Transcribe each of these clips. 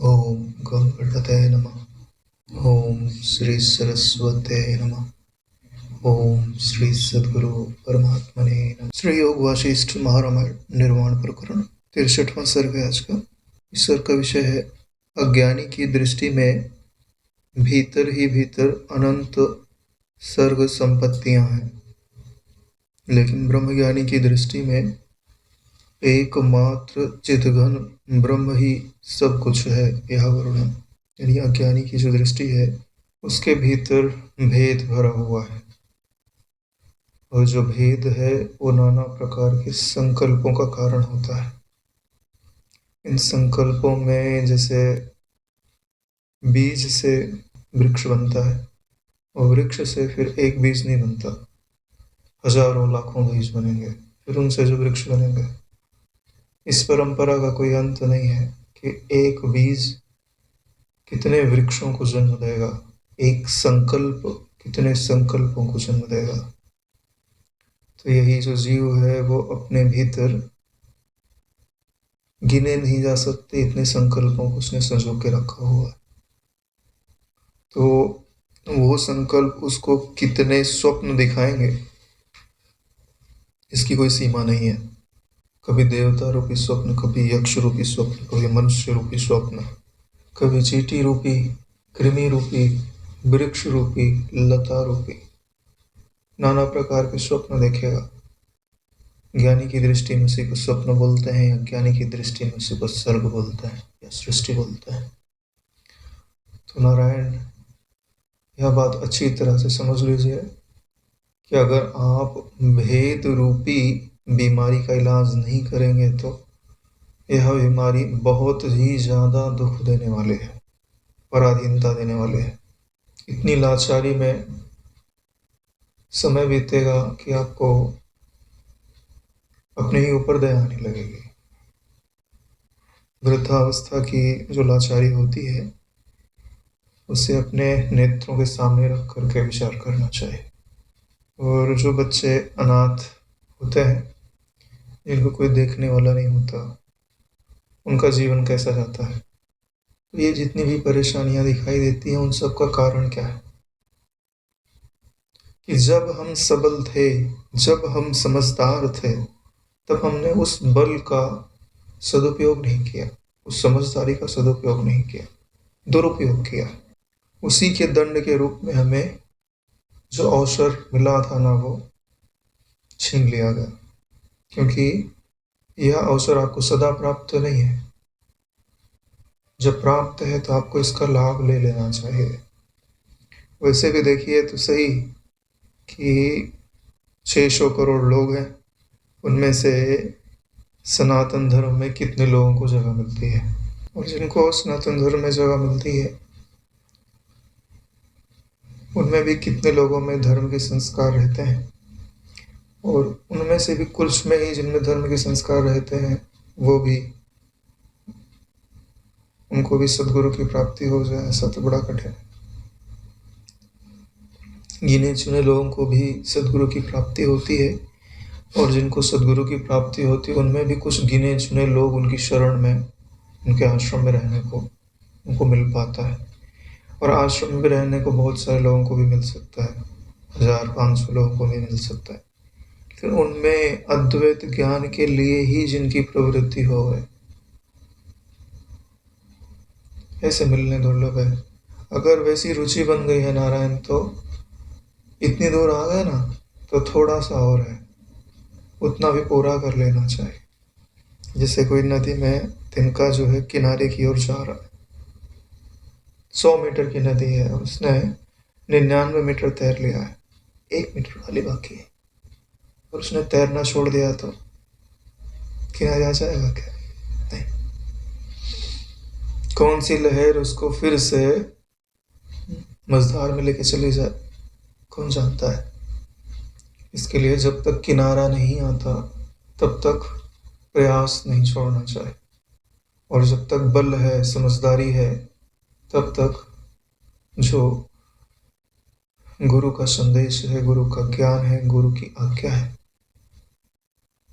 ओम गणपतये नमः। ओम श्री सरस्वत्यै नमः। ओम श्री सद्गुरु परमात्मने नमः। श्री योग वासिष्ठ महारामायण निर्वाण प्रकरण 63वां सर्ग है आज का। इस सर्ग का विषय है अज्ञानी की दृष्टि में भीतर ही भीतर अनंत सर्ग संपत्तियां हैं, लेकिन ब्रह्मज्ञानी की दृष्टि में एकमात्र चिद्घन ब्रह्म ही सब कुछ है। यह वर्णन यानी अज्ञानी की जो दृष्टि है उसके भीतर भेद भरा हुआ है, और जो भेद है वो नाना प्रकार के संकल्पों का कारण होता है। इन संकल्पों में जैसे बीज से वृक्ष बनता है, और वृक्ष से फिर एक बीज नहीं बनता, हजारों लाखों बीज बनेंगे, फिर उनसे जो वृक्ष बनेंगे। इस परंपरा का कोई अंत नहीं है कि एक बीज कितने वृक्षों को जन्म देगा, एक संकल्प कितने संकल्पों को जन्म देगा। तो यही जो जीव है वो अपने भीतर गिने नहीं जा सकते इतने संकल्पों को उसने संजो के रखा हुआ है। तो वो संकल्प उसको कितने स्वप्न दिखाएंगे इसकी कोई सीमा नहीं है। कभी देवता रूपी स्वप्न, कभी यक्ष रूपी स्वप्न, कभी मनुष्य रूपी स्वप्न, कभी चींटी रूपी, कृमि रूपी, वृक्ष रूपी, लता रूपी, नाना प्रकार के स्वप्न देखेगा। ज्ञानी की दृष्टि में उसी को स्वप्न बोलते हैं, अज्ञानी की दृष्टि में उसी को सर्ग बोलते हैं या सृष्टि बोलते हैं। तो नारायण यह बात अच्छी तरह से समझ लीजिए कि अगर आप भेद रूपी बीमारी का इलाज नहीं करेंगे तो यह बीमारी बहुत ही ज़्यादा दुख देने वाली है, पराधीनता देने वाली है। इतनी लाचारी में समय बीतेगा कि आपको अपने ही ऊपर दया आने लगेगी। वृद्धावस्था की जो लाचारी होती है उसे अपने नेत्रों के सामने रख करके विचार करना चाहिए। और जो बच्चे अनाथ होते हैं, जिनको कोई देखने वाला नहीं होता, उनका जीवन कैसा जाता है। तो ये जितनी भी परेशानियां दिखाई देती हैं उन सब का कारण क्या है कि जब हम सबल थे, जब हम समझदार थे, तब हमने उस बल का सदुपयोग नहीं किया, उस समझदारी का सदुपयोग नहीं किया, दुरुपयोग किया। उसी के दंड के रूप में हमें जो अवसर मिला था ना, वो छीन लिया गया। क्योंकि यह अवसर आपको सदा प्राप्त नहीं है। जब प्राप्त है तो आपको इसका लाभ ले लेना चाहिए। वैसे भी देखिए तो सही कि 600 करोड़ लोग हैं, उनमें से सनातन धर्म में कितने लोगों को जगह मिलती है, और जिनको सनातन धर्म में जगह मिलती है उनमें भी कितने लोगों में धर्म के संस्कार रहते हैं, और उनमें से भी कुछ में ही जिनमें धर्म के संस्कार रहते हैं वो भी, उनको भी सद्गुरु की प्राप्ति हो जाए ऐसा तो बड़ा कठिन है। गिने चुने लोगों को भी सद्गुरु की प्राप्ति होती है, और जिनको सद्गुरु की प्राप्ति होती है उनमें भी कुछ गिने चुने लोग उनकी शरण में, उनके आश्रम में रहने को उनको मिल पाता है। और आश्रम में रहने को बहुत सारे लोगों को भी मिल सकता है, 1000-500 लोगों को भी मिल सकता है, लेकिन उनमें अद्वैत ज्ञान के लिए ही जिनकी प्रवृत्ति हो गए, ऐसे मिलने दुर्लभ है। अगर वैसी रुचि बन गई है नारायण, तो इतनी दूर आ गए ना, तो थोड़ा सा और है, उतना भी पूरा कर लेना चाहिए। जैसे कोई नदी में तिनका जो है किनारे की ओर जा रहा है, 100 मीटर की नदी है और उसने 99 मीटर तैर लिया है, 1 मीटर वाली बाकी है, और उसने तैरना छोड़ दिया तो किनारे आ जाएगा क्या? नहीं। कौन सी लहर उसको फिर से मझधार में लेके चली जाए, कौन जानता है। इसके लिए जब तक किनारा नहीं आता तब तक प्रयास नहीं छोड़ना चाहिए, और जब तक बल है, समझदारी है, तब तक जो गुरु का संदेश है, गुरु का ज्ञान है, गुरु की आज्ञा है,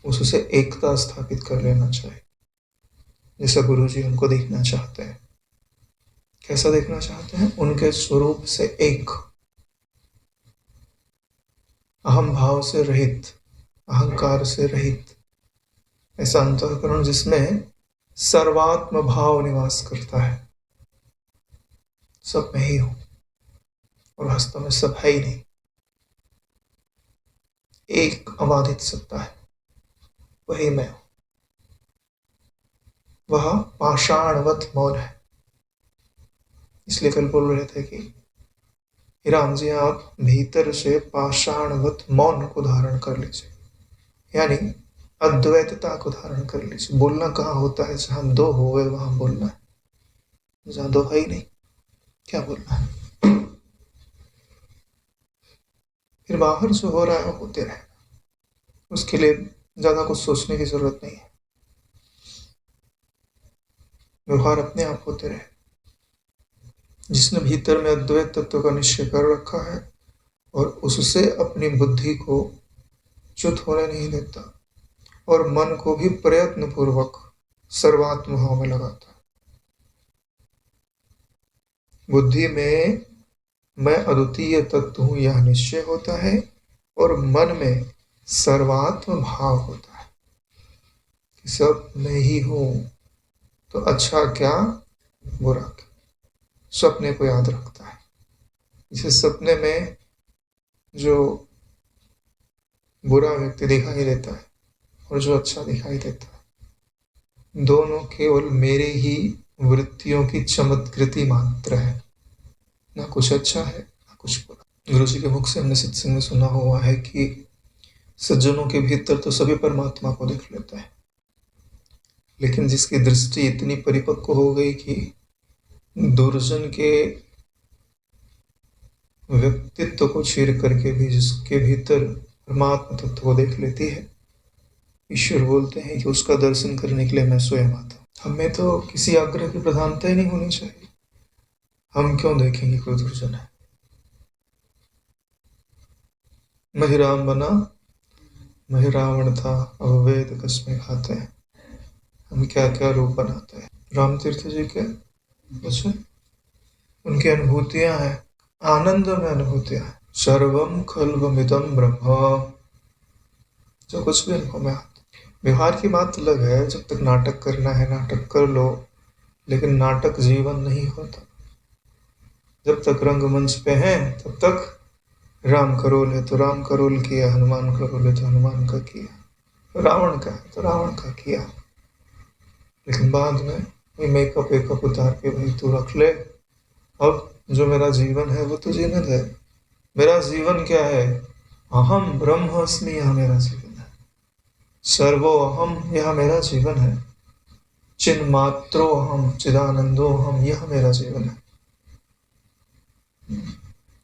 उससे एकता स्थापित कर लेना चाहिए, जैसा गुरु जी हमको देखना चाहते हैं। कैसा देखना चाहते हैं? उनके स्वरूप से एक, अहम भाव से रहित, अहंकार से रहित, ऐसा अंतःकरण जिसमें सर्वात्म भाव निवास करता है। सब मैं ही हूं और वास्तव में सब है ही नहीं। एक अबाधित सत्ता है, वही मैं हूं। वह पाषाणवत मौन है। इसलिए कल बोल रहे थे कि हे राम जी, आप भीतर से पाषाणवत मौन को धारण कर लीजिए, यानी अद्वैतता को धारण कर लीजिए। बोलना कहाँ होता है? जहां दो हो गए वहां बोलना है, जहां दो है ही नहीं क्या बोलना है? फिर बाहर जो हो रहा है वो होते रहे, उसके लिए ज्यादा कुछ सोचने की जरूरत नहीं है। व्यवहार अपने आप होते रहे। जिसने भीतर में अद्वैत तत्व का निश्चय कर रखा है और उससे अपनी बुद्धि को च्युत होने नहीं देता और मन को भी प्रयत्न पूर्वक सर्वात्म भाव में लगाता है। बुद्धि में मैं अद्वितीय तत्व हूं यह निश्चय होता है और मन में सर्वात्म भाव होता है कि सब मैं ही हूं, तो अच्छा क्या बुरा क्या। सपने को याद रखता है। इसे सपने में जो बुरा व्यक्ति दिखाई देता है और जो अच्छा दिखाई देता है, दोनों केवल मेरे ही वृत्तियों की चमत्कृति मात्र है। ना कुछ अच्छा है ना कुछ बुरा। गुरु जी के मुख से हमने सत्संग में सुना हुआ है कि सज्जनों के भीतर तो सभी परमात्मा को देख लेता है, लेकिन जिसकी दृष्टि इतनी परिपक्व हो गई कि दुर्जन के व्यक्तित्व को चीर करके भी जिसके भीतर परमात्मा तत्व को देख लेती है, ईश्वर बोलते हैं कि उसका दर्शन करने के लिए मैं स्वयं आता हूं। हमें तो किसी आग्रह की प्रधानता ही नहीं होनी चाहिए। हम क्यों देखेंगे कोई दुर्जन है? मही राम बना मही रावण था, अब वेद कसमें खाते हैं। हम क्या क्या रूप बनाते हैं। राम तीर्थ जी के वचन, उनकी अनुभूतियां हैं, आनंद में अनुभूतियां हैं। सर्वम खल्वमिदं ब्रह्म, जो कुछ भी अनुभव में आता। व्यवहार की बात अलग है, जब तक नाटक करना है नाटक कर लो, लेकिन नाटक जीवन नहीं होता। जब तक रंगमंच पे हैं तब तक राम का रोल है तो राम का रोल किया, हनुमान का रोल है तो हनुमान का किया, रावण का है तो रावण का किया। लेकिन बाद में मेकअप वेकअप उतार के भाई तू रख ले, अब जो मेरा जीवन है वो तो जीवन है। मेरा जीवन क्या है? अहम ब्रह्मास्मि, यह मेरा जीवन है। सर्वो अहम, यह मेरा जीवन है। चिन्मात्रो अहम चिदानंदो अहम, यह मेरा जीवन है।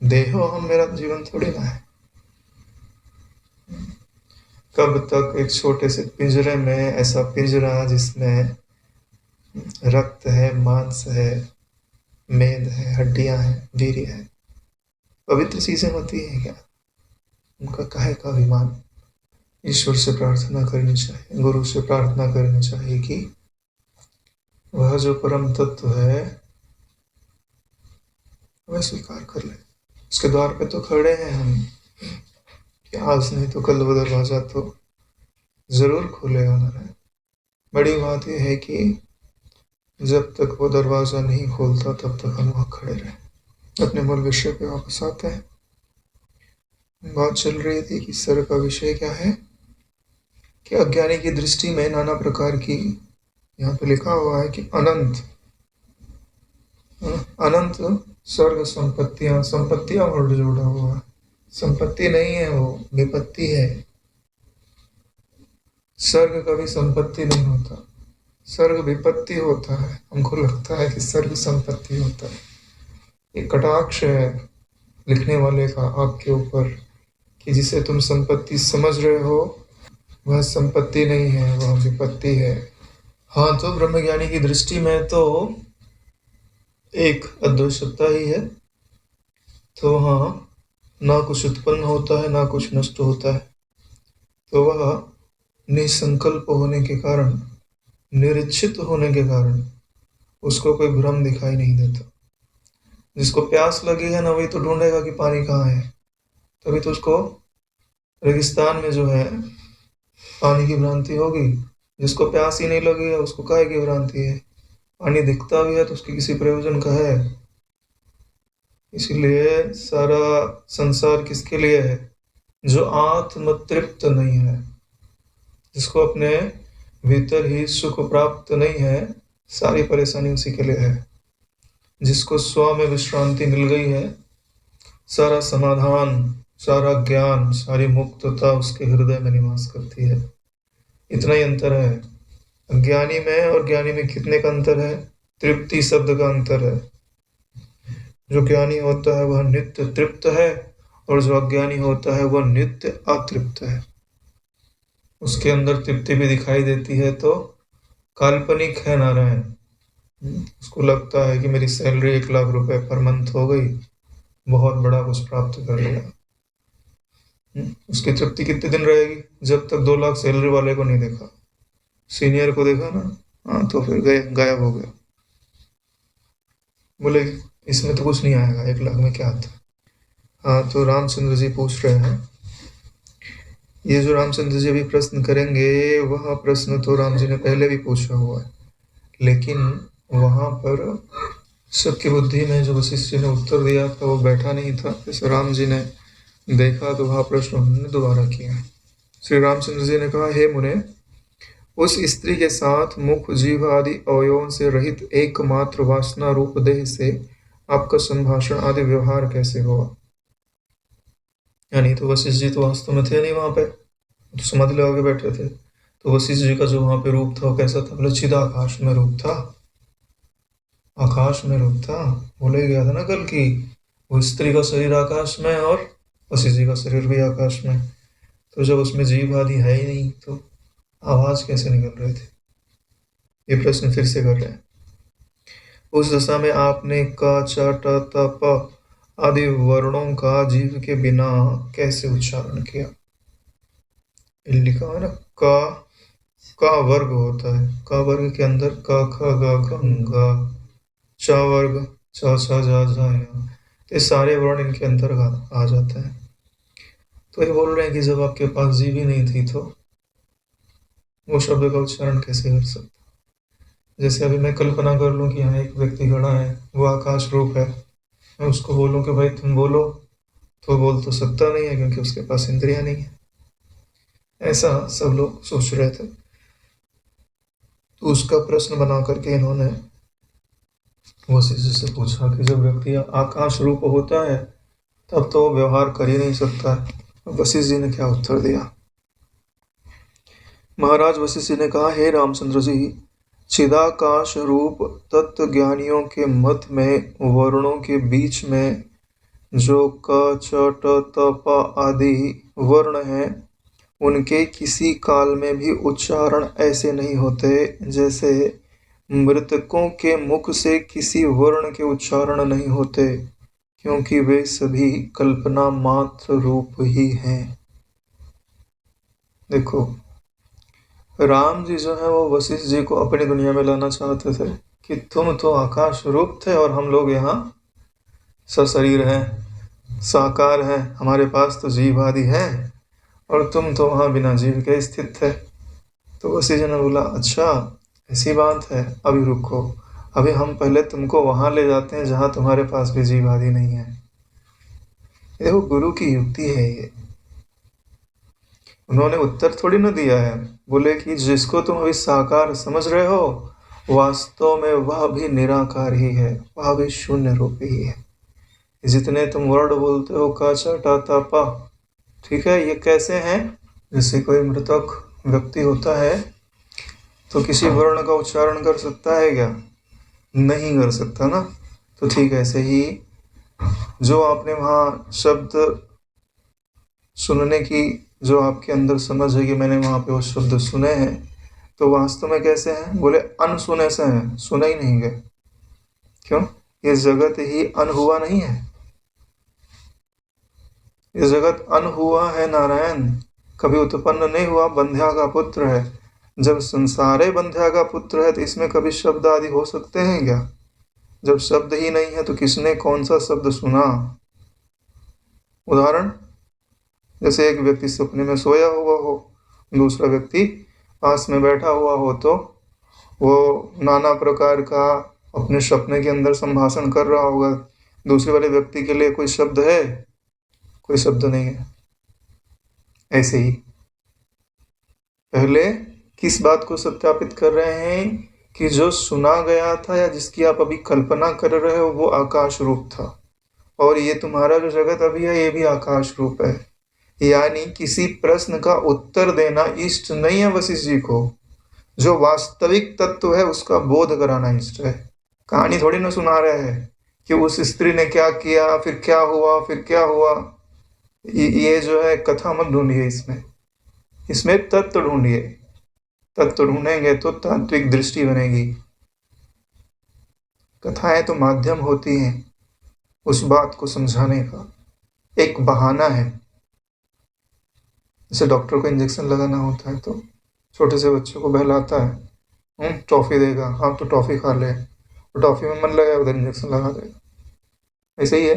देहो अहम मेरा जीवन थोड़ी ना है। कब तक एक छोटे से पिंजरे में, ऐसा पिंजरा जिसमें रक्त है, मांस है, मेद है, हड्डियां हैं, वीर्य है, पवित्र चीजें होती हैं क्या? उनका काहे का अभिमान? ईश्वर से प्रार्थना करनी चाहिए, गुरु से प्रार्थना करनी चाहिए कि वह जो परम तत्व है वह स्वीकार कर ले। उसके द्वार पे तो खड़े हैं हम कि आज नहीं तो कल वो दरवाजा तो जरूर खुलेगा नारायण। बड़ी बात यह है कि जब तक वो दरवाजा नहीं खोलता तब तक हम वहां खड़े रहे। अपने मूल विषय पे वापस आते हैं। बात चल रही थी कि सर का विषय क्या है कि अज्ञानी की दृष्टि में नाना प्रकार की, यहाँ पे लिखा हुआ है कि अनंत अनंत स्वर्ग संपत्तियां, संपत्तियां वर्ड जोड़ा हुआ है। संपत्ति नहीं है, वो विपत्ति है। स्वर्ग कभी संपत्ति नहीं होता, स्वर्ग विपत्ति होता है। हमको लगता है कि स्वर्ग संपत्ति होता है। ये कटाक्ष है लिखने वाले का आपके ऊपर कि जिसे तुम संपत्ति समझ रहे हो वह संपत्ति नहीं है, वह विपत्ति है। हाँ, तो ब्रह्मज्ञानी की दृष्टि में तो एक अद्वैत सत्ता ही है। तो हाँ, ना कुछ उत्पन्न होता है ना कुछ नष्ट होता है, तो वह निसंकल्प होने के कारण, निरीक्षित होने के कारण उसको कोई भ्रम दिखाई नहीं देता। जिसको प्यास लगी है ना, वही तो ढूंढेगा कि पानी कहाँ है। तभी तो उसको रेगिस्तान में जो है पानी की भ्रांति होगी। जिसको प्यास ही नहीं लगी है उसको काहे की भ्रांति है। पानी दिखता भी है तो उसके किसी प्रयोजन का है। इसीलिए सारा संसार किसके लिए है? जो आत्म तृप्त नहीं है, जिसको अपने भीतर ही सुख प्राप्त नहीं है, सारी परेशानी उसी के लिए है। जिसको स्व में विश्रांति मिल गई है, सारा समाधान, सारा ज्ञान, सारी मुक्तता उसके हृदय में निवास करती है। इतना ही अंतर है ज्ञानी में और ज्ञानी में। कितने का अंतर है? तृप्ति शब्द का अंतर है। जो ज्ञानी होता है वह नित्य तृप्त है, और जो अज्ञानी होता है वह नित्य अतृप्त है। उसके अंदर तृप्ति भी दिखाई देती है तो काल्पनिक है नारायण। उसको लगता है कि मेरी सैलरी 1 लाख रुपए पर मंथ हो गई, बहुत बड़ा कुछ प्राप्त कर लिया। उसकी तृप्ति कितने दिन रहेगी? जब तक 2 लाख सैलरी वाले को नहीं देखा। सीनियर को देखा ना, हाँ तो फिर गए, गायब हो गया। बोले इसमें तो कुछ नहीं आएगा, 1 लाख में क्या आता। हाँ तो रामचंद्र जी पूछ रहे हैं, ये जो रामचंद्र जी अभी प्रश्न करेंगे वह प्रश्न तो राम जी ने पहले भी पूछा हुआ है, लेकिन वहां पर सबकी बुद्धि में जो वशिष्ठ जी ने उत्तर दिया था वो बैठा नहीं था। जैसे राम जी ने देखा तो वह प्रश्न उन्होंने दोबारा किया। श्री रामचंद्र जी ने कहा, हे मुने, उस स्त्री के साथ मुख जीभ आदि अवयवों से रहित एकमात्र वासना रूप देह से आपका संभाषण आदि व्यवहार कैसे हुआ? यानी तो वशिष्ठ जी तो वास्तव में थे नहीं वहां पे, तो समाधि लगा के बैठे थे। तो वशिष्ठ जी का जो वहां पे रूप था वो कैसा था? बोले चिदाकाश में रूप था, आकाश में रूप था। बोले गया था ना कल की, वो स्त्री का शरीर आकाश में और वशिष्ठ जी का शरीर भी आकाश में। तो जब उसमें जीव आदि है ही नहीं तो आवाज कैसे निकल रहे थे? ये प्रश्न फिर से कर रहे हैं। उस दशा में आपने क च ट त प आदि वर्णों का जीव के बिना कैसे उच्चारण किया? लिखा है ना, का वर्ग होता है, का वर्ग के अंदर क ख ग घ घ, च वर्ग च छ ज झ य, तो ये सारे वर्ण इनके अंदर आ जाते हैं। तो ये बोल रहे हैं कि जब आपके पास जीव ही नहीं थी तो वो शब्द का उच्चारण कैसे कर सकते? जैसे अभी मैं कल्पना कर लूं कि यहाँ एक व्यक्ति खड़ा है, वो आकाश रूप है, मैं उसको बोलूं कि भाई तुम बोलो, तो बोल तो सकता नहीं है क्योंकि उसके पास इंद्रियां नहीं है। ऐसा सब लोग सोच रहे थे। तो उसका प्रश्न बना करके इन्होंने वशिष्ठ से पूछा कि जब व्यक्ति आकाश रूप होता है तब तो व्यवहार कर ही नहीं सकता है। वशिष्ठ जी ने क्या उत्तर दिया? महाराज वशिष्ठ जी ने कहा, हे रामचंद्र जी, चिदाकाश रूप तत्व ज्ञानियों के मत में वर्णों के बीच में जो क च ट त प आदि वर्ण हैं, उनके किसी काल में भी उच्चारण ऐसे नहीं होते जैसे मृतकों के मुख से किसी वर्ण के उच्चारण नहीं होते, क्योंकि वे सभी कल्पना मात्र रूप ही हैं। देखो, राम जी जो है वो वशिष्ठ जी को अपनी दुनिया में लाना चाहते थे कि तुम तो आकाश रूप थे और हम लोग यहाँ सशरीर हैं, साकार हैं, हमारे पास तो जीव आदि है, और तुम तो वहाँ बिना जीव के स्थित थे। तो वशिष्ठ जी ने बोला, अच्छा ऐसी बात है, अभी रुको, अभी हम पहले तुमको वहां ले जाते हैं जहां तुम्हारे पास भी जीव आदि नहीं है। देखो गुरु की युक्ति है ये। उन्होंने उत्तर थोड़ी ना दिया है, बोले कि जिसको तुम अभी साकार समझ रहे हो वास्तव में वह भी निराकार ही है, वह भी शून्य रूप ही है। जितने तुम वर्ड बोलते हो का च टा ता पा, ठीक है, ये कैसे हैं? जैसे कोई मृतक व्यक्ति होता है तो किसी वर्ण का उच्चारण कर सकता है क्या? नहीं कर सकता ना। तो ठीक ऐसे ही जो आपने वहाँ शब्द सुनने की जो आपके अंदर समझ है कि मैंने वहाँ पे वो शब्द सुने हैं, तो वास्तव में कैसे हैं? बोले अनसुने से हैं, सुने ही नहीं गए। क्यों? ये जगत ही अन हुआ नहीं है, ये जगत अन हुआ है नारायण, कभी उत्पन्न नहीं हुआ, बंध्या का पुत्र है। जब संसारे बंध्या का पुत्र है तो इसमें कभी शब्द आदि हो सकते हैं क्या? जब शब्द ही नहीं है तो किसने कौन सा शब्द सुना? उदाहरण, जैसे एक व्यक्ति सपने में सोया हुआ हो, दूसरा व्यक्ति पास में बैठा हुआ हो, तो वो नाना प्रकार का अपने सपने के अंदर संभाषण कर रहा होगा। दूसरे वाले व्यक्ति के लिए कोई शब्द है? कोई शब्द नहीं है। ऐसे ही पहले किस बात को सत्यापित कर रहे हैं कि जो सुना गया था या जिसकी आप अभी कल्पना कर रहे हो वो आकाश रूप था, और ये तुम्हारा जो जगत अभी है ये भी आकाश रूप है। यानी किसी प्रश्न का उत्तर देना इष्ट नहीं है वशिष्ठ जी को, जो वास्तविक तत्व है उसका बोध कराना इष्ट है। कहानी थोड़ी ना सुना रहे हैं कि उस स्त्री ने क्या किया, फिर क्या हुआ, फिर क्या हुआ। ये जो है कथा मत ढूंढिए, इसमें तत्व ढूंढिए। तत्व ढूंढेंगे तो तात्विक दृष्टि बनेगी। कथाएं तो माध्यम होती हैं उस बात को समझाने का, एक बहाना है। जैसे डॉक्टर को इंजेक्शन लगाना होता है तो छोटे से बच्चों को बहलाता है, टॉफी देगा, हाँ तो टॉफी खा ले, तो टॉफी में मन लगा उधर इंजेक्शन लगा देगा। ऐसे ही है,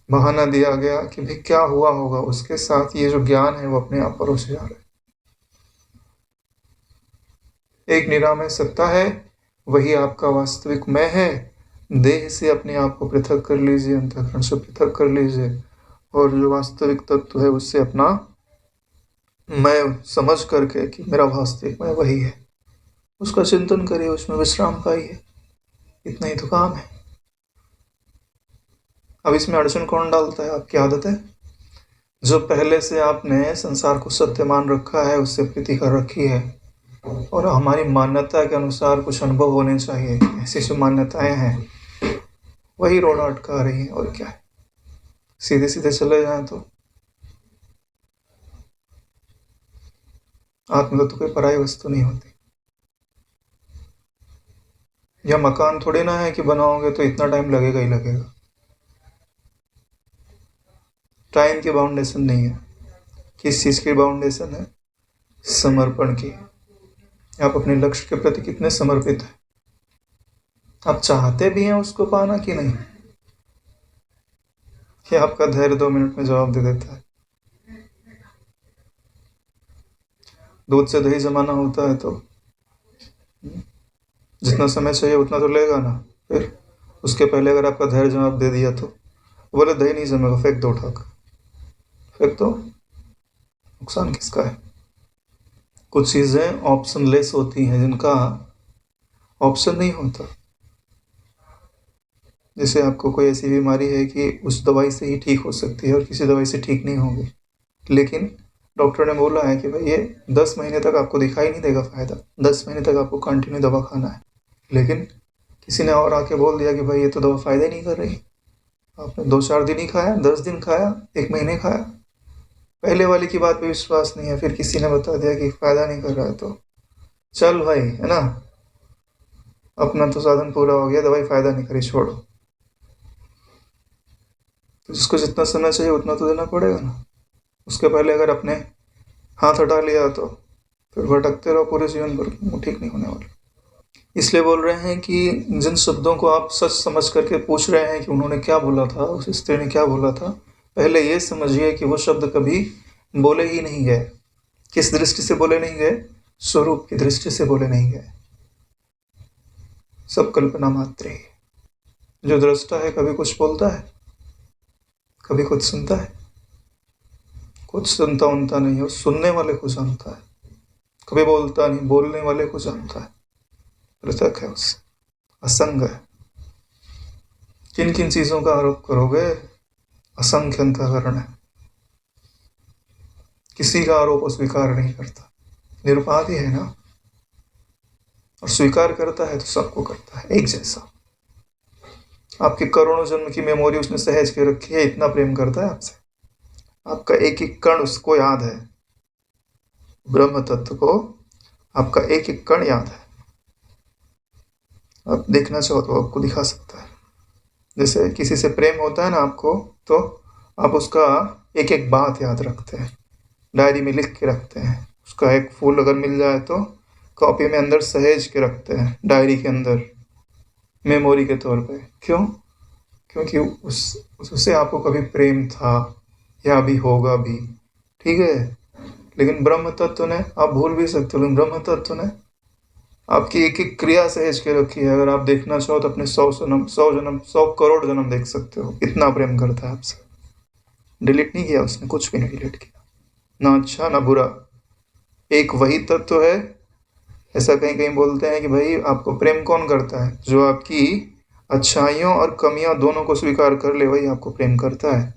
बहाना दिया गया कि भाई क्या हुआ होगा, उसके साथ ये जो ज्ञान है वो अपने आप परोसे जा रहा है। एक निरामय सत्ता है, वही आपका वास्तविक मैं है। देह से अपने आप को पृथक कर लीजिए, अंतःकरण से पृथक कर लीजिए, और जो वास्तविक तत्व है उससे अपना मैं समझ करके कि मेरा वास्तविक मैं वही है, उसका चिंतन करिए, उसमें विश्राम पाइए। इतना ही तो काम है। अब इसमें अड़चन कौन डालता है? आपकी आदत है, जो पहले से आपने संसार को सत्य मान रखा है, उससे प्रीति कर रखी है, और हमारी मान्यता के अनुसार कुछ अनुभव होने चाहिए, ऐसी जो मान्यताएं हैं वही रोड़ा अटका रही है। और क्या है, सीधे सीधे चले जाएं तो आत्म तो कोई पराई वस्तु नहीं होती। यह मकान थोड़ी ना है कि बनाओगे तो इतना टाइम लगेगा ही लगेगा। टाइम की बाउंडेशन नहीं है। किस चीज़ की बाउंडेशन है? समर्पण की। आप अपने लक्ष्य के प्रति कितने समर्पित हैं? आप चाहते भी हैं उसको पाना कि नहीं? कि आपका धैर्य 2 मिनट में जवाब दे देता है? दूध से दही जमाना होता है तो जितना समय चाहिए उतना तो लेगा ना। फिर उसके पहले अगर आपका धैर्य जवाब दे दिया तो बोले दही नहीं जमेगा, फेंक दो उठाकर, फिर तो नुकसान किसका है? कुछ चीज़ें ऑप्शन लेस होती हैं जिनका ऑप्शन नहीं होता। जैसे आपको कोई ऐसी बीमारी है कि उस दवाई से ही ठीक हो सकती है और किसी दवाई से ठीक नहीं होगी, लेकिन डॉक्टर ने बोला है कि भाई ये 10 महीने तक आपको दिखाई नहीं देगा फ़ायदा, 10 महीने तक आपको कंटिन्यू दवा खाना है। लेकिन किसी ने और आके बोल दिया कि भाई ये तो दवा फ़ायदा ही नहीं कर रही, आपने 2-4 दिन ही खाया, 10 दिन खाया, 1 महीने खाया, पहले वाली की बात पे विश्वास नहीं है, फिर किसी ने बता दिया कि फ़ायदा नहीं कर रहा है तो चल भाई, है ना, अपना तो साधन पूरा हो गया, दवाई फ़ायदा नहीं करी, छोड़ो। तो जिसको जितना समय चाहिए उतना तो देना पड़ेगा ना। उसके पहले अगर अपने हाथ हटा लिया तो फिर भटकते रहो पूरे जीवन भर, वो ठीक नहीं होने वाला। इसलिए बोल रहे हैं कि जिन शब्दों को आप सच समझ करके पूछ रहे हैं कि उन्होंने क्या बोला था, उस स्त्री ने क्या बोला था, पहले ये समझिए कि वो शब्द कभी बोले ही नहीं गए। किस दृष्टि से बोले नहीं गए? स्वरूप की दृष्टि से बोले नहीं गए। सब कल्पना मात्र ही। जो दृष्टा है कभी कुछ बोलता है, कभी कुछ सुनता है? कुछ सुनता उनता नहीं हो, सुनने वाले को जानता है। कभी बोलता नहीं, बोलने वाले को जानता है। पृथक है उससे, असंग है। किन किन चीज़ों का आरोप करोगे? असंख्य अंतःकरण है, किसी का आरोप अस्वीकार नहीं करता, निरुपाधि है ना, और स्वीकार करता है तो सबको करता है एक जैसा। आपके करोड़ों जन्म की मेमोरी उसने सहेज के रखी है, इतना प्रेम करता है आपसे, आपका एक एक कण उसको याद है। ब्रह्म तत्व को आपका एक एक कण याद है। आप देखना चाहो तो आपको दिखा सकता है। जैसे किसी से प्रेम होता है ना आपको, तो आप उसका एक एक बात याद रखते हैं, डायरी में लिख के रखते हैं। उसका एक फूल अगर मिल जाए तो कॉपी में अंदर सहेज के रखते हैं, डायरी के अंदर। मेमोरी के तौर पे। क्यों? क्योंकि उससे आपको कभी प्रेम था या अभी होगा भी, ठीक है। लेकिन ब्रह्म तत्व ने आप भूल भी सकते हो, लेकिन ब्रह्म तत्व ने आपकी एक एक क्रिया सहेज के रखी है। अगर आप देखना चाहो तो अपने 100 जन्म 100 करोड़ जन्म देख सकते हो, इतना प्रेम करता है आपसे। डिलीट नहीं किया उसने, कुछ भी नहीं डिलीट किया, ना अच्छा ना बुरा। एक वही तत्व है। ऐसा कहीं कहीं बोलते हैं कि भाई आपको प्रेम कौन करता है? जो आपकी अच्छाइयों और कमियां दोनों को स्वीकार कर ले, वही आपको प्रेम करता है।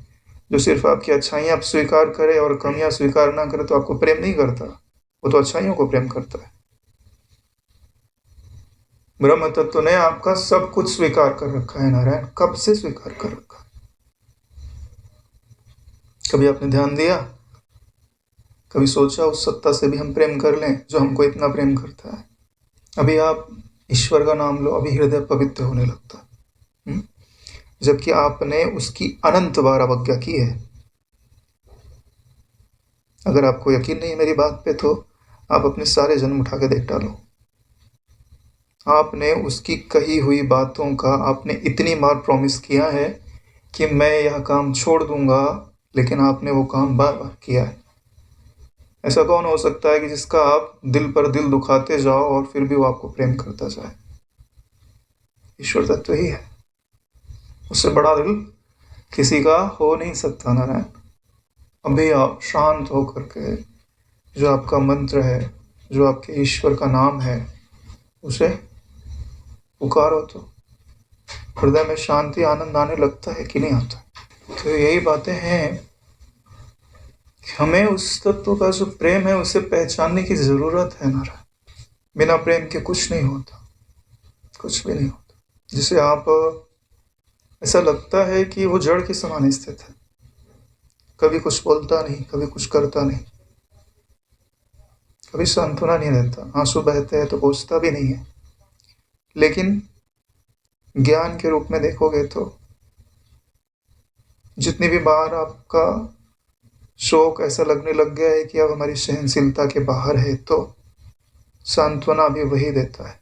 जो सिर्फ आपकी अच्छाइयां आप स्वीकार करे और कमियां स्वीकार ना करे तो आपको प्रेम नहीं करता, वो तो अच्छाइयों को प्रेम करता है। ब्रह्म तत्व ने आपका सब कुछ स्वीकार कर रखा है नारायण, कब से स्वीकार कर रखा है। कभी आपने ध्यान दिया? कभी सोचा उस सत्ता से भी हम प्रेम कर लें जो हमको इतना प्रेम करता है? अभी आप ईश्वर का नाम लो, अभी हृदय पवित्र होने लगता है। जबकि आपने उसकी अनंत बार अवज्ञा की है। अगर आपको यकीन नहीं है मेरी बात पे तो आप अपने सारे जन्म उठा के देख डालो। आपने उसकी कही हुई बातों का आपने इतनी बार प्रॉमिस किया है कि मैं यह काम छोड़ दूंगा, लेकिन आपने वो काम बार बार किया है। ऐसा कौन हो सकता है कि जिसका आप दिल पर दिल दुखाते जाओ और फिर भी वो आपको प्रेम करता जाए? ईश्वर तत्व ही है। उससे बड़ा दिल किसी का हो नहीं सकता नारायण। अभी आप शांत होकर के जो आपका मंत्र है, जो आपके ईश्वर का नाम है, उसे पुकारो तो हृदय में शांति आनंद आने लगता है कि नहीं आता? तो यही बातें हैं कि हमें उस तत्व का जो प्रेम है उसे पहचानने की जरूरत है नारायण। बिना प्रेम के कुछ नहीं होता, कुछ भी नहीं होता। जिसे आप ऐसा लगता है कि वो जड़ के समान स्थित है, कभी कुछ बोलता नहीं, कभी कुछ करता नहीं, कभी सांत्वना नहीं देता, आंसू बहते हैं तो पूछता भी नहीं है। लेकिन ज्ञान के रूप में देखोगे तो जितनी भी बार आपका शोक ऐसा लगने लग गया है कि अब हमारी सहनशीलता के बाहर है, तो सांत्वना भी वही देता है,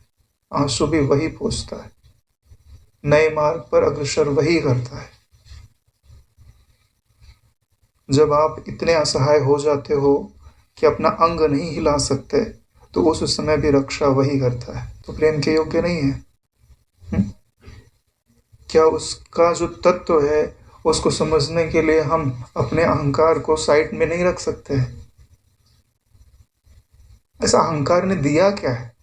आंसू भी वही पोंछता है, नए मार्ग पर अग्रसर वही करता है। जब आप इतने असहाय हो जाते हो कि अपना अंग नहीं हिला सकते, तो उस समय भी रक्षा वही करता है। तो प्रेम के योग्य नहीं है? क्या उसका जो तत्व है उसको समझने के लिए हम अपने अहंकार को साइड में नहीं रख सकते हैं? ऐसा अहंकार ने दिया क्या है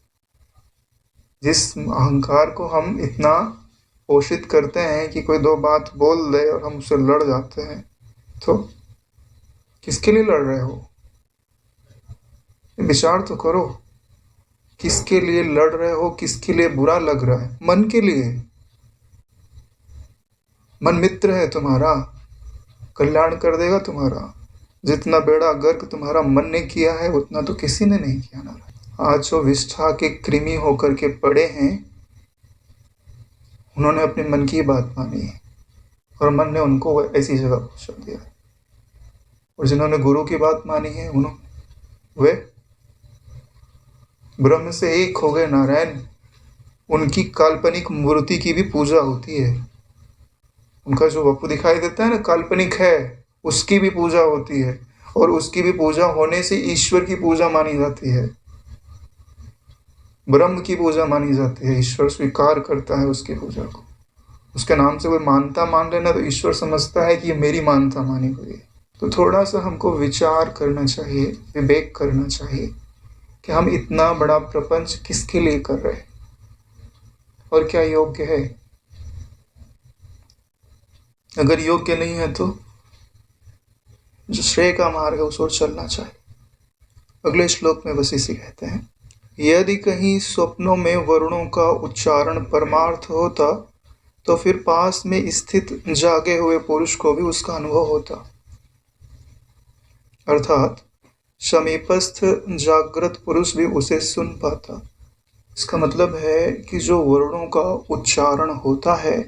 जिस अहंकार को हम इतना पोषित करते हैं कि कोई दो बात बोल दे और हम उससे लड़ जाते हैं? तो किसके लिए लड़ रहे हो? विचार तो करो, किसके लिए लड़ रहे हो? किसके लिए बुरा लग रहा है? मन के लिए। मन मित्र है तुम्हारा, कल्याण कर देगा तुम्हारा। जितना बेड़ा गर्क तुम्हारा मन ने किया है उतना तो किसी ने नहीं किया ना। आज जो विष्ठा के कृमि होकर के पड़े हैं, उन्होंने अपने मन की बात मानी है और मन ने उनको ऐसी जगह पहुंचा दिया। और जिन्होंने गुरु की बात मानी है उन्होंने वे ब्रह्म से एक हो गए नारायण। उनकी काल्पनिक मूर्ति की भी पूजा होती है। उनका जो वपु दिखाई देता है ना, काल्पनिक है, उसकी भी पूजा होती है। और उसकी भी पूजा होने से ईश्वर की पूजा मानी जाती है, ब्रह्म की पूजा मानी जाती है। ईश्वर स्वीकार करता है उसकी पूजा को। उसके नाम से कोई मानता मान लेना तो ईश्वर समझता है कि ये मेरी मानता मानी हुई है। तो थोड़ा सा हमको विचार करना चाहिए, विवेक करना चाहिए कि हम इतना बड़ा प्रपंच किसके लिए कर रहे हैं और क्या योग्य है। अगर योग्य नहीं है तो जो श्रेय का मार्ग है उस ओर चलना चाहिए। अगले श्लोक में बस इसी कहते हैं, यदि कहीं स्वप्नों में वर्णों का उच्चारण परमार्थ होता तो फिर पास में स्थित जागे हुए पुरुष को भी उसका अनुभव होता। अर्थात समीपस्थ जागृत पुरुष भी उसे सुन पाता। इसका मतलब है कि जो वर्णों का उच्चारण होता है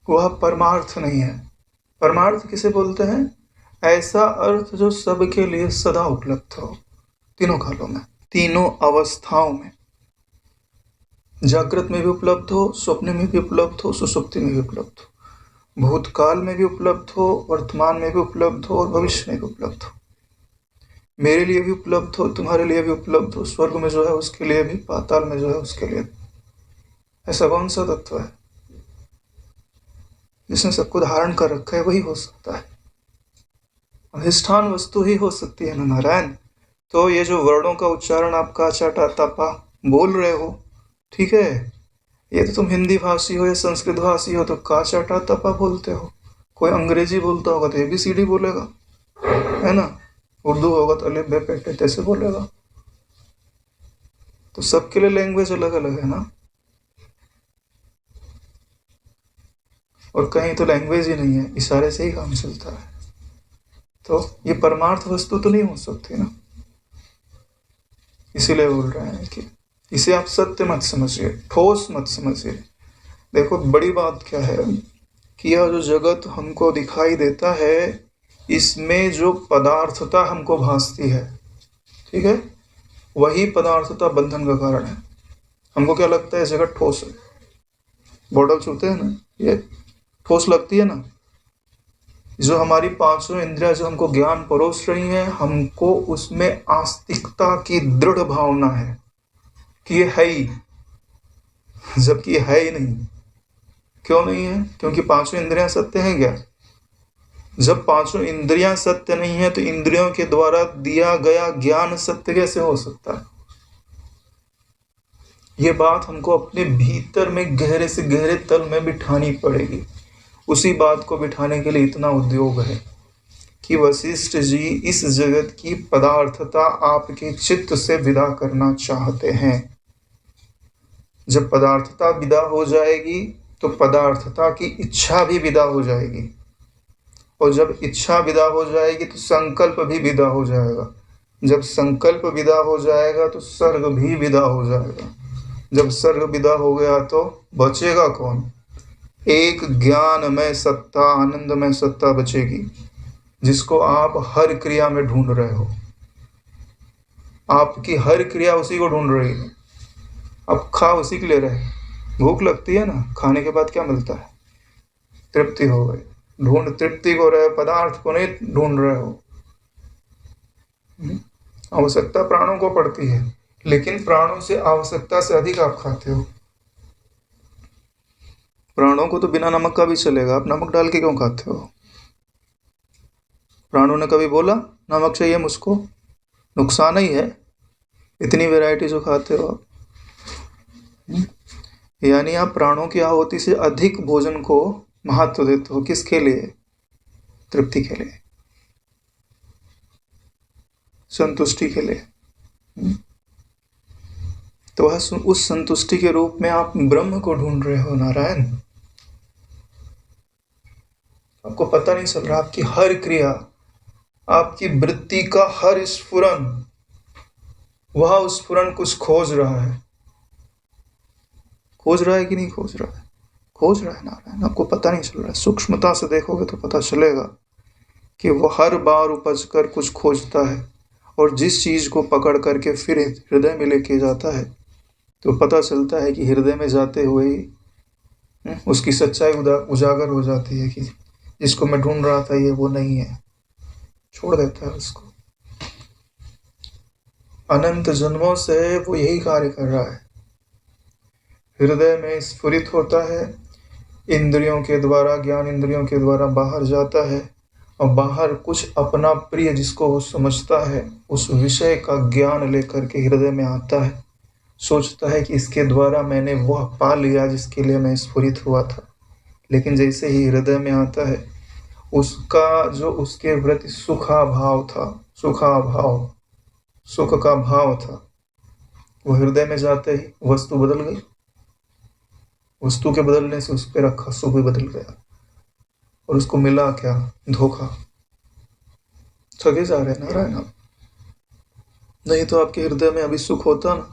वह परमार्थ नहीं है। परमार्थ किसे बोलते हैं? ऐसा अर्थ जो सबके लिए सदा उपलब्ध हो, तीनों कालों में, तीनों अवस्थाओं में। जागृत में भी उपलब्ध हो, स्वप्न में भी उपलब्ध हो, सुषुप्ति में भी उपलब्ध हो, भूतकाल में भी उपलब्ध हो, वर्तमान में भी उपलब्ध हो और भविष्य में भी उपलब्ध हो। मेरे लिए भी उपलब्ध हो, तुम्हारे लिए भी उपलब्ध हो, स्वर्ग में जो है उसके लिए भी, पाताल में जो है उसके लिए भी। ऐसा कौन सा तत्व है जिसने सबको धारण कर रखा है? वही हो सकता है, अधिष्ठान वस्तु ही हो सकती है ना नारायण। तो ये जो वर्णों का उच्चारण आप का चाटा तपा बोल रहे हो, ठीक है, ये तो तुम हिंदी भाषी हो या संस्कृत भाषी हो तो का चाटा तपा बोलते हो। कोई अंग्रेजी बोलता होगा तो ABCD बोलेगा, है ना। उर्दू होगा तो अलिफ बे पे टे तैसे बोलेगा। तो सबके लिए लैंग्वेज अलग अलग है ना। और कहीं तो लैंग्वेज ही नहीं है, इशारे से ही काम चलता है। तो ये परमार्थ वस्तु तो नहीं हो सकती ना, इसीलिए बोल रहे हैं कि इसे आप सत्य मत समझिए, ठोस मत समझिए। देखो बड़ी बात क्या है कि यह जो जगत हमको दिखाई देता है, इसमें जो पदार्थता हमको भासती है, ठीक है, वही पदार्थता बंधन का कारण है। हमको क्या लगता है जगत ठोस है, बॉटल छूते हैं ना, ये ठोस लगती है ना। जो हमारी पांचों इंद्रियां जो हमको ज्ञान परोस रही हैं, हमको उसमें आस्तिकता की दृढ़ भावना है कि ये है ही, जबकि ये है ही नहीं। क्यों नहीं है? क्योंकि पांचों इंद्रियां सत्य हैं क्या? जब पांचों इंद्रियां सत्य नहीं है तो इंद्रियों के द्वारा दिया गया ज्ञान सत्य कैसे हो सकता है? ये बात हमको अपने भीतर में गहरे से गहरे तल में बिठानी पड़ेगी। उसी बात को बिठाने के लिए इतना उद्योग है कि वशिष्ठ जी इस जगत की पदार्थता आपके चित्त से विदा करना चाहते हैं। जब पदार्थता विदा हो जाएगी तो पदार्थता की इच्छा भी विदा हो जाएगी, और जब इच्छा विदा हो जाएगी तो संकल्प भी विदा हो जाएगा। जब संकल्प विदा हो जाएगा तो सर्ग भी विदा हो जाएगा। जब सर्ग विदा हो गया तो बचेगा कौन? एक ज्ञान में सत्ता, आनंद में सत्ता बचेगी, जिसको आप हर क्रिया में ढूंढ रहे हो। आपकी हर क्रिया उसी को ढूंढ रही है। अब खा उसी के लिए रहे। भूख लगती है ना, खाने के बाद क्या मिलता है? तृप्ति हो गई। ढूंढ तृप्ति को रहे, पदार्थ को नहीं ढूंढ रहे हो। आवश्यकता प्राणों को पड़ती है, लेकिन प्राणों से आवश्यकता से अधिक आप खाते हो। प्राणों को तो बिना नमक का भी चलेगा, आप नमक डाल के क्यों खाते हो? प्राणों ने कभी बोला नमक चाहिए मुझको? नुकसान ही है इतनी वैरायटी जो खाते हो आप। यानी आप प्राणों की आहुति से अधिक भोजन को महत्व देते हो। किसके लिए? तृप्ति के लिए, संतुष्टि के लिए। तो उस संतुष्टि के रूप में आप ब्रह्म को ढूंढ रहे हो नारायण। आपको पता नहीं चल रहा, आपकी हर क्रिया, आपकी वृत्ति का हर स्फुरन, वह स्फुरन कुछ खोज रहा है। खोज रहा है कि नहीं खोज रहा है? खोज रहा है नारायण। आपको पता नहीं चल रहा है, सूक्ष्मता से देखोगे तो पता चलेगा कि वह हर बार उपज कर कुछ खोजता है, और जिस चीज को पकड़ करके फिर हृदय में लेके जाता है तो पता चलता है कि हृदय में जाते हुए ही उसकी सच्चाई उजागर हो जाती है कि जिसको मैं ढूंढ रहा था ये वो नहीं है, छोड़ देता है उसको। अनंत जन्मों से वो यही कार्य कर रहा है। हृदय में स्फुरित होता है, इंद्रियों के द्वारा, ज्ञान इंद्रियों के द्वारा बाहर जाता है, और बाहर कुछ अपना प्रिय जिसको वो समझता है उस विषय का ज्ञान लेकर के हृदय में आता है। सोचता है कि इसके द्वारा मैंने वह पा लिया जिसके लिए मैं स्फुरित हुआ था। लेकिन जैसे ही हृदय में आता है, उसका जो उसके प्रति सुखाभाव था, सुखाभाव, सुख का भाव था, वो हृदय में जाते ही वस्तु बदल गई। वस्तु के बदलने से उस पर रखा सुख भी बदल गया, और उसको मिला क्या? धोखा। ठगे जा रहे नारायण आप। नहीं तो आपके हृदय में अभी सुख होता ना,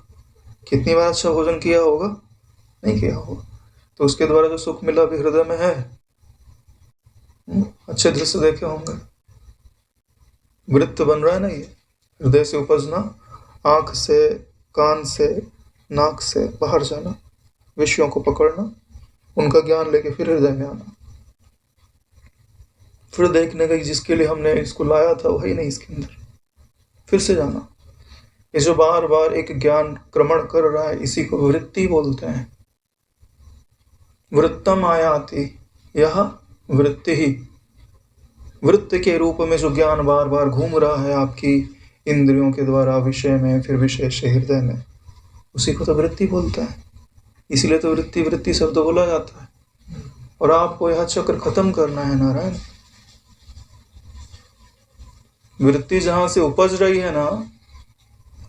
कितनी बार अच्छा भोजन किया होगा? नहीं किया होगा, तो उसके द्वारा जो सुख मिला अभी हृदय में है। अच्छे दृश्य देखे होंगे, वृत्त बन रहा है ना ये, हृदय से उपजना, आंख से, कान से, नाक से बाहर जाना, विषयों को पकड़ना, उनका ज्ञान लेके फिर हृदय में आना, फिर देखने का जिसके लिए हमने इसको लाया था वही नहीं इसके अंदर, फिर से जाना। ये जो बार बार एक ज्ञान क्रमण कर रहा है इसी को वृत्ति बोलते हैं। वृत्तम आयाति, यह वृत्ति ही, वृत्ति के रूप में जो ज्ञान बार बार घूम रहा है आपकी इंद्रियों के द्वारा विषय में, फिर विषय से हृदय में, उसी को तो वृत्ति बोलता है। इसलिए तो वृत्ति वृत्ति शब्द बोला जाता है। और आपको यह चक्र खत्म करना है नारायण। वृत्ति जहां से उपज रही है ना,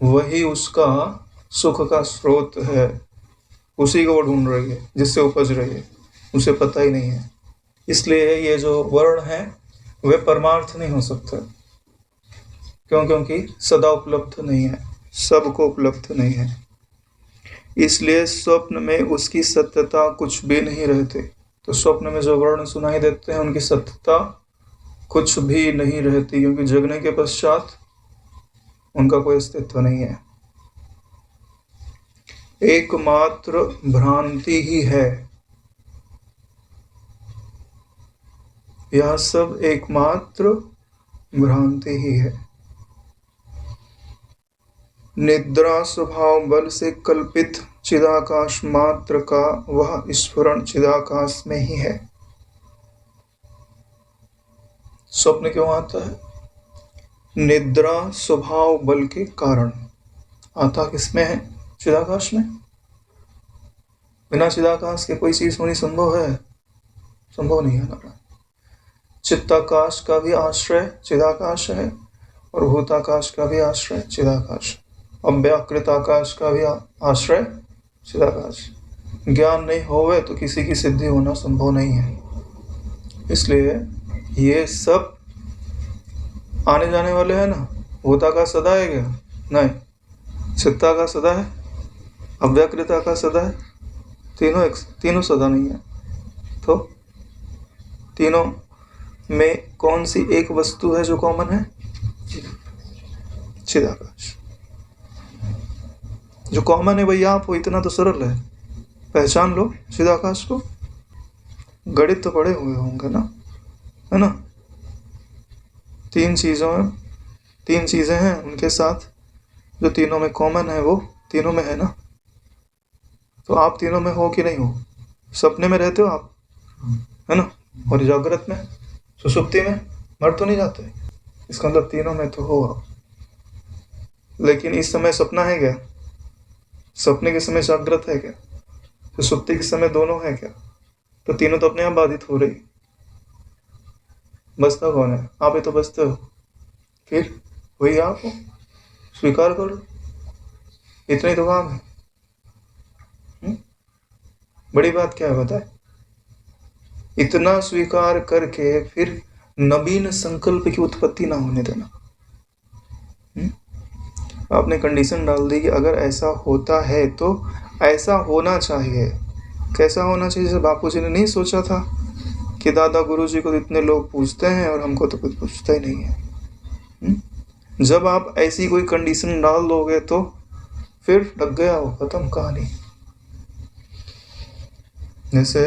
वही उसका सुख का स्रोत है, उसी को वो ढूंढ रही है जिससे उपज रही है, उसे पता ही नहीं है। इसलिए ये जो वर्ण है वे परमार्थ नहीं हो सकते। क्यों? क्योंकि सदा उपलब्ध नहीं है, सबको उपलब्ध नहीं है। इसलिए स्वप्न में उसकी सत्यता कुछ भी नहीं रहती। तो स्वप्न में जो वर्ण सुनाई देते हैं उनकी सत्यता कुछ भी नहीं रहती, क्योंकि जगने के पश्चात उनका कोई अस्तित्व नहीं है। एकमात्र भ्रांति ही है। यह सब एकमात्र भ्रांति ही है। निद्रा स्वभाव बल से कल्पित चिदाकाश मात्र का वह स्फुरण चिदाकाश में ही है। स्वप्न क्यों आता है? निद्रा स्वभाव बल के कारण आता। किसमें है? चिदाकाश में। बिना चिदाकाश के कोई चीज होनी संभव है? संभव नहीं है नारायण। चित्ताकाश का भी आश्रय चिदाकाश है और भूताकाश का भी आश्रय चिदाकाश, अव्याकृत आकाश का भी आश्रय चिदाकाश। ज्ञान नहीं होवे तो किसी की सिद्धि होना संभव नहीं है। इसलिए ये सब आने जाने वाले हैं ना। भूताकाश सदा है क्या? नहीं। चित्ताकाश सदा है, अव्याकृत आकाश सदा है, तीनों सदा नहीं है। तो तीनों में कौन सी एक वस्तु है जो कॉमन है? चिदाकाश। जो कॉमन है भैया आप हो, इतना तो सरल है, पहचान लो चिदाकाश को। गणित तो पढ़े हुए होंगे ना, है ना? तीन चीजें हैं उनके साथ, जो तीनों में कॉमन है वो तीनों में है ना। तो आप तीनों में हो कि नहीं हो? सपने में रहते हो आप, है ना? और जागृत में, सुषुप्ति में मर तो नहीं जाते। इसका मतलब तीनों में तो हो आप। लेकिन इस समय सपना है क्या? सपने के समय जागृत है क्या? सुषुप्ति के समय दोनों है क्या? तो तीनों तो अपने आप बाधित हो रही। बचता कौन है? आप ही तो बचते हो। फिर वही आप हो, स्वीकार करो। इतना ही तो काम है। बड़ी बात क्या है बताए? इतना स्वीकार करके फिर नवीन संकल्प की उत्पत्ति ना होने देना। आपने कंडीशन डाल दी कि अगर ऐसा होता है तो ऐसा होना चाहिए। कैसा होना चाहिए? जैसे बापूजी ने नहीं सोचा था कि दादा गुरुजी को इतने लोग पूछते हैं और हमको तो कुछ पूछता ही नहीं है। जब आप ऐसी कोई कंडीशन डाल दोगे तो फिर लग गया हो, खत्म कहानी। जैसे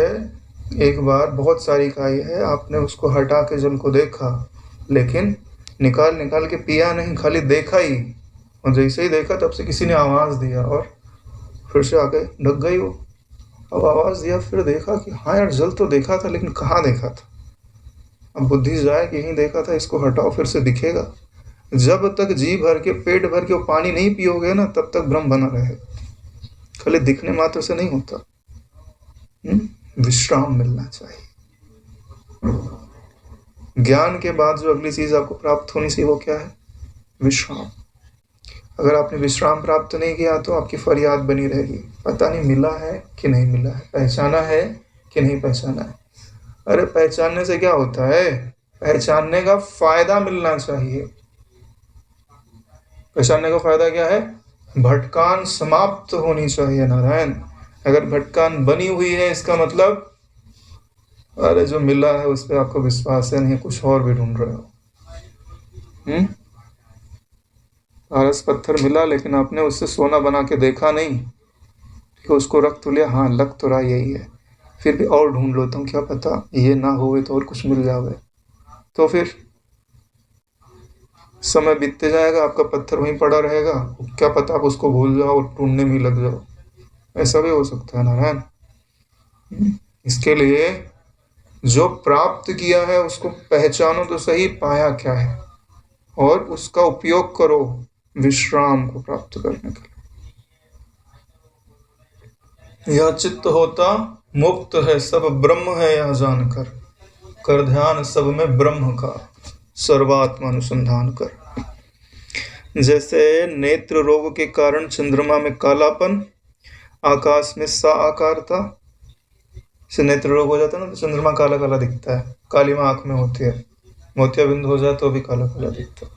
एक बार बहुत सारी खाई है, आपने उसको हटा के जल को देखा, लेकिन निकाल के पिया नहीं, खाली देखा ही। और जैसे ही देखा तब से किसी ने आवाज दिया और फिर से आके ढक गई वो। अब आवाज दिया, फिर देखा कि हाँ यार जल तो देखा था, लेकिन कहाँ देखा था। अब बुद्धि जाए कि यहीं देखा था, इसको हटाओ, फिर से दिखेगा। जब तक जी भर के पेट भर के वो पानी नहीं पियोगे ना, तब तक भ्रम बना रहेगा। खाली दिखने मात्र से नहीं होता। विश्राम मिलना चाहिए। ज्ञान के बाद जो अगली चीज आपको प्राप्त होनी चाहिए वो क्या है? विश्राम। अगर आपने विश्राम प्राप्त नहीं किया तो आपकी फरियाद बनी रहेगी, पता नहीं मिला है कि नहीं मिला है, पहचाना है कि नहीं पहचाना है। अरे पहचानने से क्या होता है? पहचानने का फायदा मिलना चाहिए। पहचानने का फायदा क्या है? भटकान समाप्त होनी चाहिए नारायण। अगर भटकान बनी हुई है इसका मतलब अरे जो मिला है उस पर आपको विश्वास है नहीं, कुछ और भी ढूंढ रहे हो। पारस पत्थर मिला लेकिन आपने उससे सोना बना के देखा नहीं, कि उसको रख तो लिया, हाँ लग तो रहा यही है, फिर भी और ढूंढ लेता हूँ, क्या पता ये ना होवे तो और कुछ मिल जावे। तो फिर समय बीतते जाएगा, आपका पत्थर वहीं पड़ा रहेगा, क्या पता आप उसको भूल जाओ और ढूंढने में ही लग जाओ। ऐसा भी हो सकता है नारायण। इसके लिए जो प्राप्त किया है उसको पहचानो तो सही, पाया क्या है, और उसका उपयोग करो विश्राम को प्राप्त करने के लिए। यह चित्त होता मुक्त है, सब ब्रह्म है यह जानकर, कर ध्यान सब में ब्रह्म का, सर्वात्मा अनुसंधान कर। जैसे नेत्र रोग के कारण चंद्रमा में कालापन, आकाश में सा आकार था, से नेत्र रोग हो जाता है ना तो चंद्रमा काला काला दिखता है, काली माँ आंख में होती है, मोतियाबिंद हो जाए तो भी काला काला दिखता है।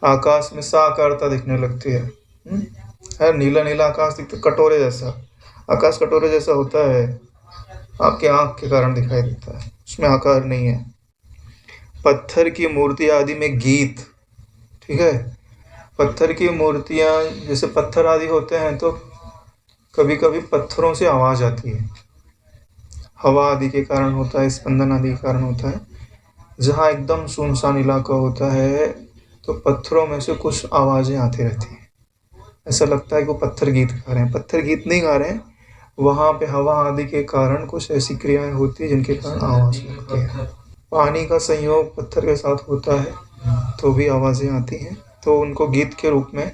आकाश में सा आकारता दिखने लगती है, नीला नीला आकाश दिखता, कटोरे जैसा आकाश, कटोरे जैसा होता है, आपके आंख के कारण दिखाई देता है, उसमें आकार नहीं है। पत्थर की मूर्ति आदि में गीत, ठीक है, पत्थर की मूर्तियां जैसे पत्थर आदि होते हैं तो कभी कभी पत्थरों से आवाज आती है, हवा आदि के कारण होता है, स्पंदन आदि के कारण होता है। जहाँ एकदम सुनसान इलाका होता है तो पत्थरों में से कुछ आवाजें आती रहती हैं, ऐसा लगता है कि वो पत्थर गीत गा रहे हैं, पत्थर गीत नहीं गा रहे हैं, वहाँ पे हवा आदि के कारण कुछ ऐसी क्रियाएं होती है जिनके कारण आवाज लगती है। पानी का संयोग पत्थर के साथ होता है तो भी आवाजें आती हैं, तो उनको गीत के रूप में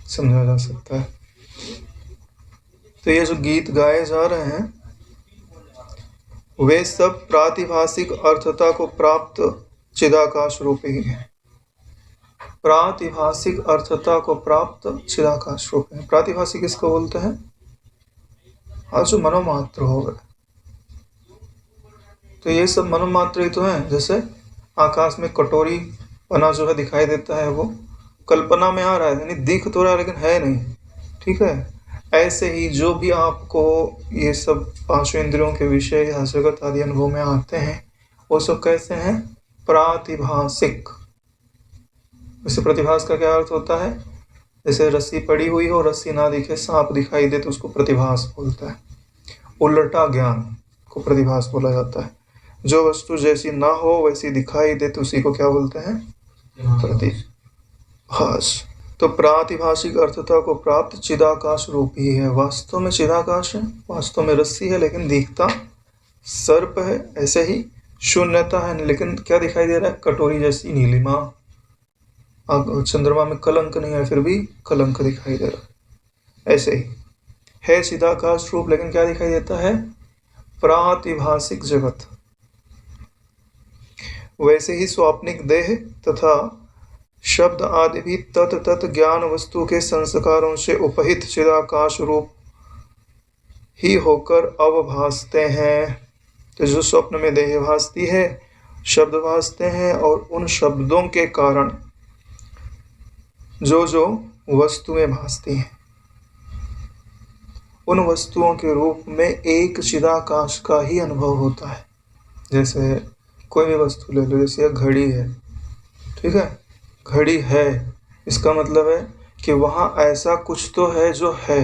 समझा जा सकता है। तो ये जो गीत गाए जा रहे हैं वे सब प्रातिभाषिक अर्थता को प्राप्त चिदाकाश रूप ही है। प्रातिभाषिक अर्थता को प्राप्त चिदाकाश रूप है। प्रातिभाषिक इसको बोलते हैं और जो मनोमात्र हो गए, तो ये सब मनोमात्र ही तो है। जैसे आकाश में कटोरी पना जो है दिखाई देता है, वो कल्पना में आ रहा है, यानी दिख तो रहा है लेकिन है नहीं, ठीक है। ऐसे ही जो भी आपको ये सब पांचों इंद्रियों के विषय या जगत आदि अनुभव में आते हैं वो सब कैसे हैं, प्रातिभाषिक। वैसे प्रतिभास का क्या अर्थ होता है, जैसे रस्सी पड़ी हुई हो, रस्सी ना दिखे, सांप दिखाई दे तो उसको प्रतिभास बोलता है। उल्टा ज्ञान को प्रतिभास बोला जाता है। जो वस्तु जैसी ना हो वैसी दिखाई दे तो उसी को क्या बोलते हैं, प्रतिभास। तो प्रातिभाषिक अर्थता को प्राप्त चिदाकाश रूप ही है। वास्तव में चिदाकाश है, वास्तव में रस्सी है लेकिन दिखता सर्प है। ऐसे ही शून्यता है लेकिन क्या दिखाई दे रहा है, कटोरी जैसी नीलिमा। चंद्रमा में कलंक नहीं है फिर भी कलंक दिखाई दे रहा है। ऐसे ही है चिदाकाश रूप लेकिन क्या दिखाई देता है, प्रातिभाषिक जगत। वैसे ही स्वाप्निक देह तथा शब्द आदि भी तत् तत् ज्ञान वस्तु के संस्कारों से उपहित चिदाकाश रूप ही होकर अवभासते हैं। तो जो स्वप्न में देह भासती है, शब्द भासते हैं, और उन शब्दों के कारण जो जो वस्तुएं भासती हैं उन वस्तुओं के रूप में एक चिदाकाश का ही अनुभव होता है। जैसे कोई भी वस्तु ले लो, जैसे घड़ी है, ठीक है, घड़ी है, इसका मतलब है कि वहां ऐसा कुछ तो है जो है।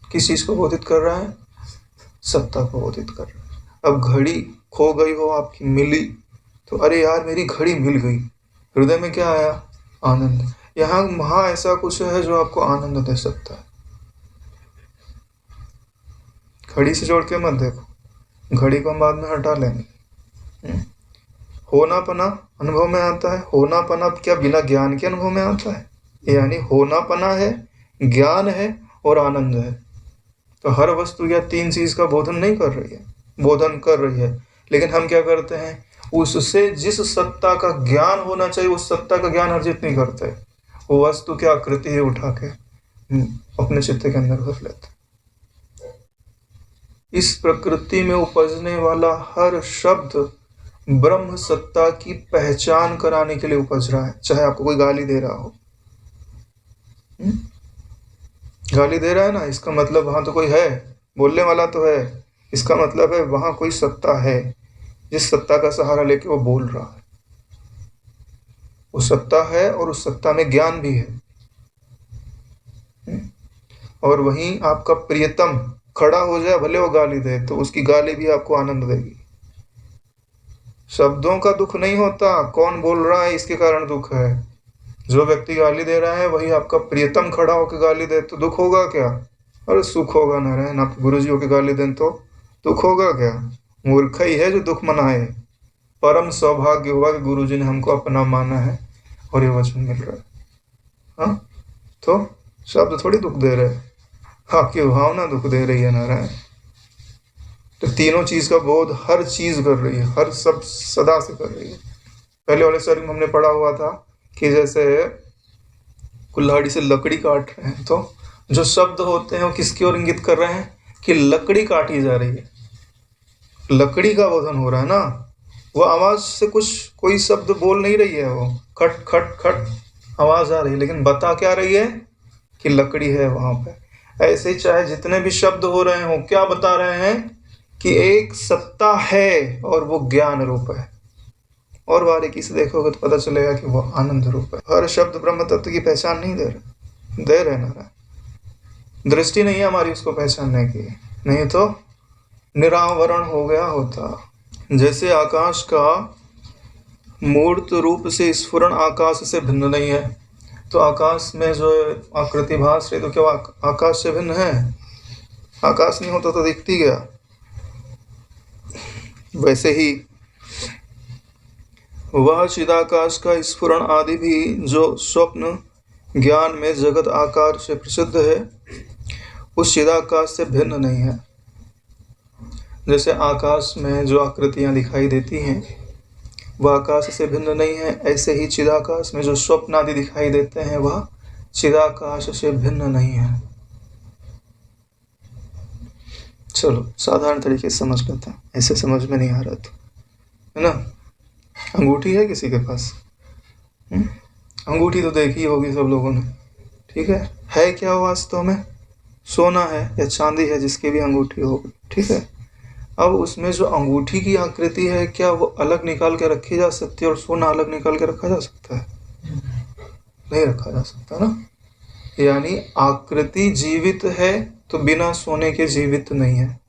किस चीज को बोधित कर रहा है, सत्ता को बोधित कर रहा है। अब घड़ी खो गई हो आपकी, मिली तो अरे यार मेरी घड़ी मिल गई, हृदय में क्या आया, आनंद। यहाँ वहां ऐसा कुछ है जो आपको आनंद दे सकता है। घड़ी से जोड़ के मत देखो, घड़ी को हम बाद में हटा लेंगे। होना पना अनुभव में आता है। होना पना क्या बिना ज्ञान के अनुभव में आता है, यानी होना पना है, ज्ञान है और आनंद है। तो हर वस्तु या तीन चीज का बोधन नहीं कर रही है, बोधन कर रही है, लेकिन हम क्या करते हैं, उससे जिस सत्ता का ज्ञान होना चाहिए उस सत्ता का ज्ञान अर्जित नहीं करते। वो वस्तु की आकृति है उठा के अपने चित्त के अंदर भर लेते। इस प्रकृति में उपजने वाला हर शब्द ब्रह्म सत्ता की पहचान कराने के लिए उपज रहा है। चाहे आपको कोई गाली दे रहा हो, गाली दे रहा है ना, इसका मतलब वहां तो कोई है, बोलने वाला तो है, इसका मतलब है वहां कोई सत्ता है जिस सत्ता का सहारा लेके वो बोल रहा है। वो सत्ता है और उस सत्ता में ज्ञान भी है। और वहीं आपका प्रियतम खड़ा हो जाए, भले वो गाली दे, तो उसकी गाली भी आपको आनंद देगी। शब्दों का दुख नहीं होता, कौन बोल रहा है इसके कारण दुख है। जो व्यक्ति गाली दे रहा है वही आपका प्रियतम खड़ा होकर गाली दे तो दुख होगा क्या? अरे सुख होगा नारायण। आप गुरु जी होकर गाली दें तो दुख होगा क्या? मूर्ख ही है जो दुख मनाए। परम सौभाग्य हुआ कि गुरु जी ने हमको अपना माना है और ये वचन मिल रहा है। हाँ, तो शब्द थोड़ी दुख दे रहे, आपकी भावना दुख दे रही है नारायण। तो तीनों चीज का बोध हर चीज कर रही है, हर सब सदा से कर रही है। पहले वाले स्वर में हमने पढ़ा हुआ था कि जैसे कुल्हाड़ी से लकड़ी काट रहे हैं, तो जो शब्द होते हैं वो किसकी ओर इंगित कर रहे हैं कि लकड़ी काटी जा रही है, लकड़ी का बोधन हो रहा है ना। वो आवाज से कुछ कोई शब्द बोल नहीं रही है, वो खट खट खट आवाज आ रही है, लेकिन बता क्या रही है कि लकड़ी है वहां पे। ऐसे ही चाहे जितने भी शब्द हो रहे हो, क्या बता रहे हैं कि एक सत्ता है और वो ज्ञान रूप है। और बारीकी से देखोगे तो पता चलेगा कि वो आनंद रूप है। हर शब्द ब्रह्म तत्व की पहचान नहीं दे रहे ना। दृष्टि नहीं है हमारी उसको पहचानने की, नहीं तो निरावरण हो गया होता। जैसे आकाश का मूर्त रूप से स्फुरण आकाश से भिन्न नहीं है, तो आकाश में जो आकृति भास रही तो क्या आकाश से भिन्न है? आकाश नहीं होता तो दिखती गया। वैसे ही वह चिदाकाश का स्फुरण आदि भी जो स्वप्न ज्ञान में जगत आकार से प्रसिद्ध है, उस चिदाकाश से भिन्न नहीं है। जैसे आकाश में जो आकृतियां दिखाई देती हैं वह आकाश से भिन्न नहीं है, ऐसे ही चिदाकाश में जो स्वप्न आदि दिखाई देते हैं वह चिदाकाश से भिन्न नहीं है। चलो साधारण तरीके से समझ लेते हैं, ऐसे समझ में नहीं आ रहा तो, है ना। अंगूठी है किसी के पास? अंगूठी तो देखी होगी सब लोगों ने, ठीक है क्या वो वास्तव में? सोना है या चांदी है जिसकी भी अंगूठी होगी, ठीक है। अब उसमें जो अंगूठी की आकृति है, क्या वो अलग निकाल के रखी जा सकती है और सोना अलग निकाल के रखा जा सकता है? नहीं रखा जा सकता ना। यानी आकृति जीवित है तो बिना सोने के जीवित नहीं है,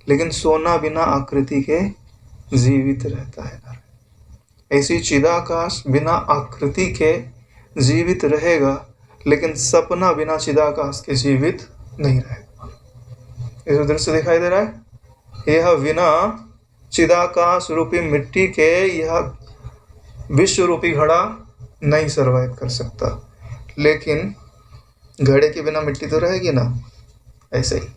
लेकिन सोना बिना आकृति के जीवित रहता है। ऐसी चिदाकाश बिना आकृति के जीवित रहेगा, लेकिन सपना बिना चिदाकाश के जीवित नहीं रहेगा। इस दृश्य दिखाई दे रहा है, यह बिना चिदाकाश रूपी मिट्टी के यह विश्व रूपी घड़ा नहीं सरवाइव कर सकता, लेकिन घड़े के बिना मिट्टी तो रहेगी ना। ऐसे ही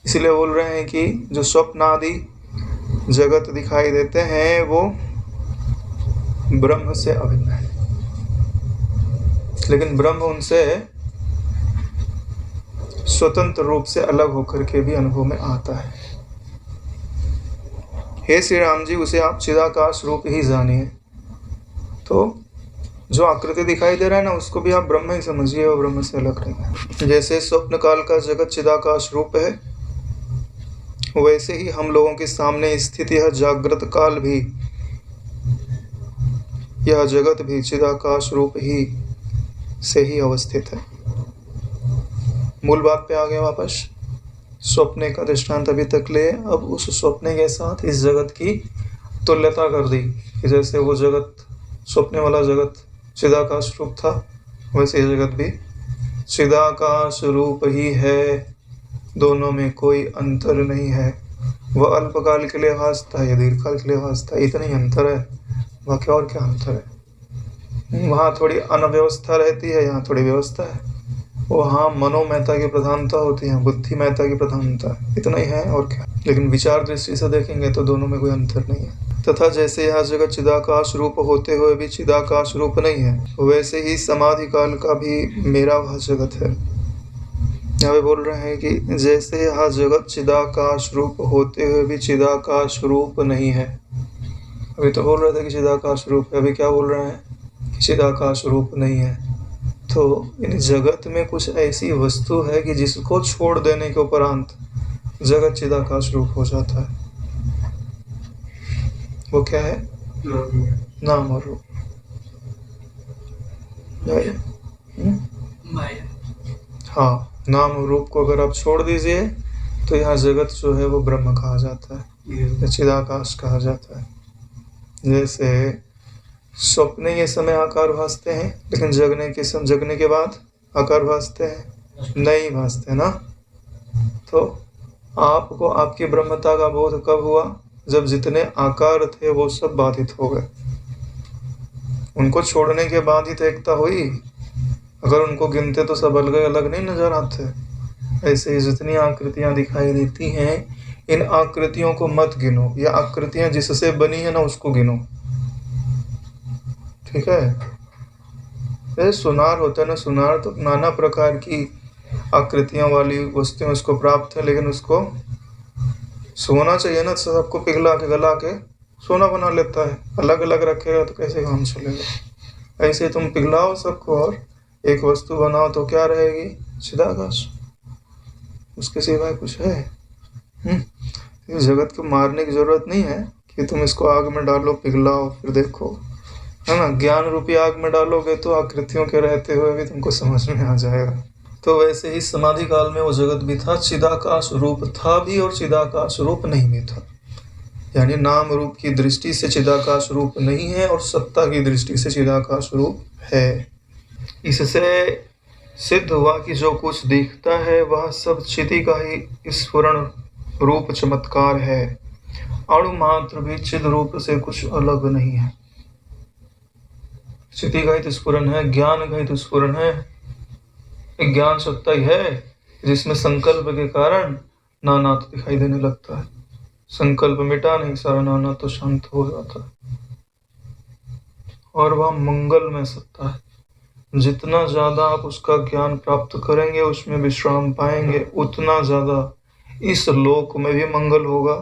इसलिए बोल रहे हैं कि जो स्वप्न आदि जगत दिखाई देते हैं वो ब्रह्म से अभिन्न है, लेकिन ब्रह्म उनसे स्वतंत्र रूप से अलग होकर के भी अनुभव में आता है। हे श्री राम जी, उसे आप चिदाकाश रूप ही जानिए। तो जो आकृति दिखाई दे रहा है ना, उसको भी आप ब्रह्म ही समझिए, वो ब्रह्म से अलग नहीं है। जैसे स्वप्न काल का जगत चिदाकाश रूप है, वैसे ही हम लोगों के सामने स्थित यह जागृत काल भी, यह जगत भी चिदाकाश रूप ही से ही अवस्थित है। मूल बात पे आ गए वापस। स्वप्ने का दृष्टांत अभी तक ले, अब उस स्वप्ने के साथ इस जगत की तुल्यता कर दी कि जैसे वो जगत, स्वप्ने वाला जगत चिदाकाश रूप था, वैसे ये जगत भी चिदाकाश रूप ही है। दोनों में कोई अंतर नहीं है। वह अल्पकाल के लिए भासता है, यह दीर्घकाल के लिए भासता है, इतना ही अंतर है, बाकी और क्या अंतर है। वहाँ थोड़ी अनव्यवस्था रहती है, यहाँ थोड़ी व्यवस्था है। वहाँ मनोमयता की प्रधानता होती है, बुद्धिमयता की प्रधानता, इतना ही है और क्या। लेकिन विचार दृष्टि से देखेंगे तो दोनों में कोई अंतर नहीं है। तथा जैसे यह जगत चिदाकाश रूप होते हुए भी चिदाकाश रूप नहीं है, वैसे ही समाधि काल का भी मेरा वह जगत है। यहाँ पे बोल रहे हैं कि जैसे यह जगत चिदाकाश रूप होते हुए भी चिदाकाश रूप नहीं है। अभी तो बोल रहे थे कि चिदाकाश रूप है, अभी क्या बोल रहे हैं कि चिदाकाश रूप नहीं है। तो इन जगत में कुछ ऐसी वस्तु है कि जिसको छोड़ देने के उपरांत जगत चिदाकाश रूप हो जाता है। वो क्या है? नाम और रूप। माया। हाँ, नाम और रूप को अगर आप छोड़ दीजिए तो यहाँ जगत जो है वो ब्रह्म कहा जाता है या चिदाकाश कहा जाता है। जैसे स्वप्न के समय आकार भासते हैं, लेकिन जगने के बाद आकार भासते हैं नहीं भासते ना। तो आपको आपकी ब्रह्मता का बोध कब हुआ? जब जितने आकार थे वो सब बाधित हो गए, उनको छोड़ने के बाद ही तो एकता हुई। अगर उनको गिनते तो सब अलग अलग नहीं नजर आते। ऐसे ही जितनी आकृतियां दिखाई देती हैं, इन आकृतियों को मत गिनो, या आकृतियां जिससे बनी है ना उसको गिनो, ठीक है। जैसे सुनार होता है ना, सुनार तो नाना प्रकार की आकृतियों वाली वस्तुएं उसको प्राप्त है, लेकिन उसको सोना चाहिए ना, तो सबको पिघला के गला के सोना बना लेता है। अलग अलग रखेगा तो कैसे काम चलेगा? ऐसे तुम पिघलाओ सबको और एक वस्तु बनाओ तो क्या रहेगी? चिदाकाश, उसके सिवाय कुछ है? इस जगत को मारने की जरूरत नहीं है कि तुम इसको आग में डालो, पिघलाओ, फिर देखो, है ना। ज्ञान रूपी आग में डालोगे तो आकृतियों के रहते हुए भी तुमको समझ में आ जाएगा। तो वैसे ही समाधि काल में वो जगत भी था, चिदाकाश रूप था भी और चिदाकाश रूप नहीं भी था। यानी नाम रूप की दृष्टि से चिदाकाश रूप नहीं है और सत्ता की दृष्टि से चिदाकाश रूप है। इससे सिद्ध हुआ कि जो कुछ दिखता है वह सब चिति का ही स्फुरण रूप चमत्कार है। अणु मात्र भी चिद रूप से कुछ अलग नहीं है। चिति का ही स्फुरण है, ज्ञान का ही स्फुरण है। एक ज्ञान सत्ता ही है जिसमें संकल्प के कारण नाना तो दिखाई देने लगता है। संकल्प मिटा नहीं, सारा नाना तो शांत हो जाता है। और वह मंगल में सत्ता है। जितना ज्यादा आप उसका ज्ञान प्राप्त करेंगे, उसमें विश्राम पाएंगे, उतना ज्यादा इस लोक में भी मंगल होगा,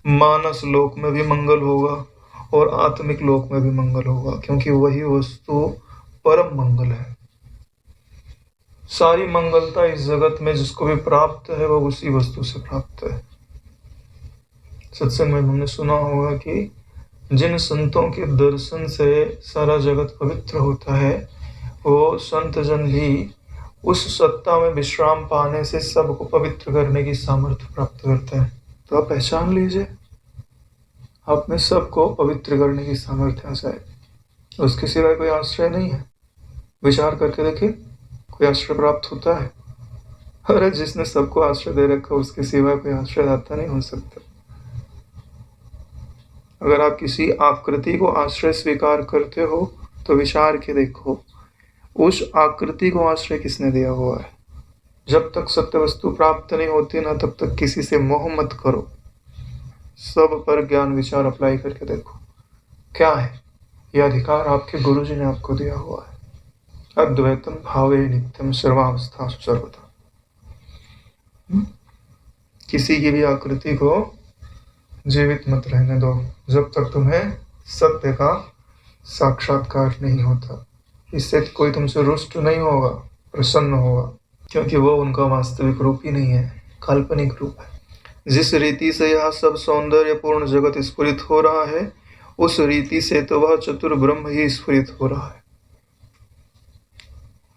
मानस लोक में भी मंगल होगा और आत्मिक लोक में भी मंगल होगा, क्योंकि वही वस्तु परम मंगल है। सारी मंगलता इस जगत में जिसको भी प्राप्त है वह उसी वस्तु से प्राप्त है। सत्संग में हमने सुना होगा कि जिन संतों के दर्शन से सारा जगत पवित्र होता है, वो संत जन भी उस सत्ता में विश्राम पाने से सबको पवित्र करने की सामर्थ्य प्राप्त करते हैं। तो आप पहचान लीजिए, आप में सबको पवित्र करने की सामर्थ्य आ जाए, उसके सिवाय कोई आश्रय नहीं है। विचार करके देखिए, कोई आश्रय प्राप्त होता है? अरे जिसने सबको आश्रय दे रखा उसके सिवाय कोई आश्रयदाता नहीं हो सकता। अगर आप किसी आकृति को आश्रय स्वीकार करते हो तो विचार के देखो, उस आकृति को आश्रय किसने दिया हुआ है। जब तक सत्य वस्तु प्राप्त नहीं होती ना, तब तक किसी से मोह मत करो। सब पर ज्ञान विचार अप्लाई करके देखो क्या है। यह अधिकार आपके गुरु जी ने आपको दिया हुआ है। अद्वैतम भावे नित्यम सर्वावस्था सर्वदा। किसी की भी आकृति को जीवित मत रहने दो जब तक तुम्हें सत्य का साक्षात्कार नहीं होता। इससे कोई तुमसे रुष्ट नहीं होगा, प्रसन्न होगा, क्योंकि वो उनका वास्तविक रूप ही नहीं है, काल्पनिक रूप है। जिस रीति से यह सब सौंदर्यपूर्ण जगत स्फुरित हो रहा है, उस रीति से तो वह चतुर ब्रह्म ही स्फुरित हो रहा है।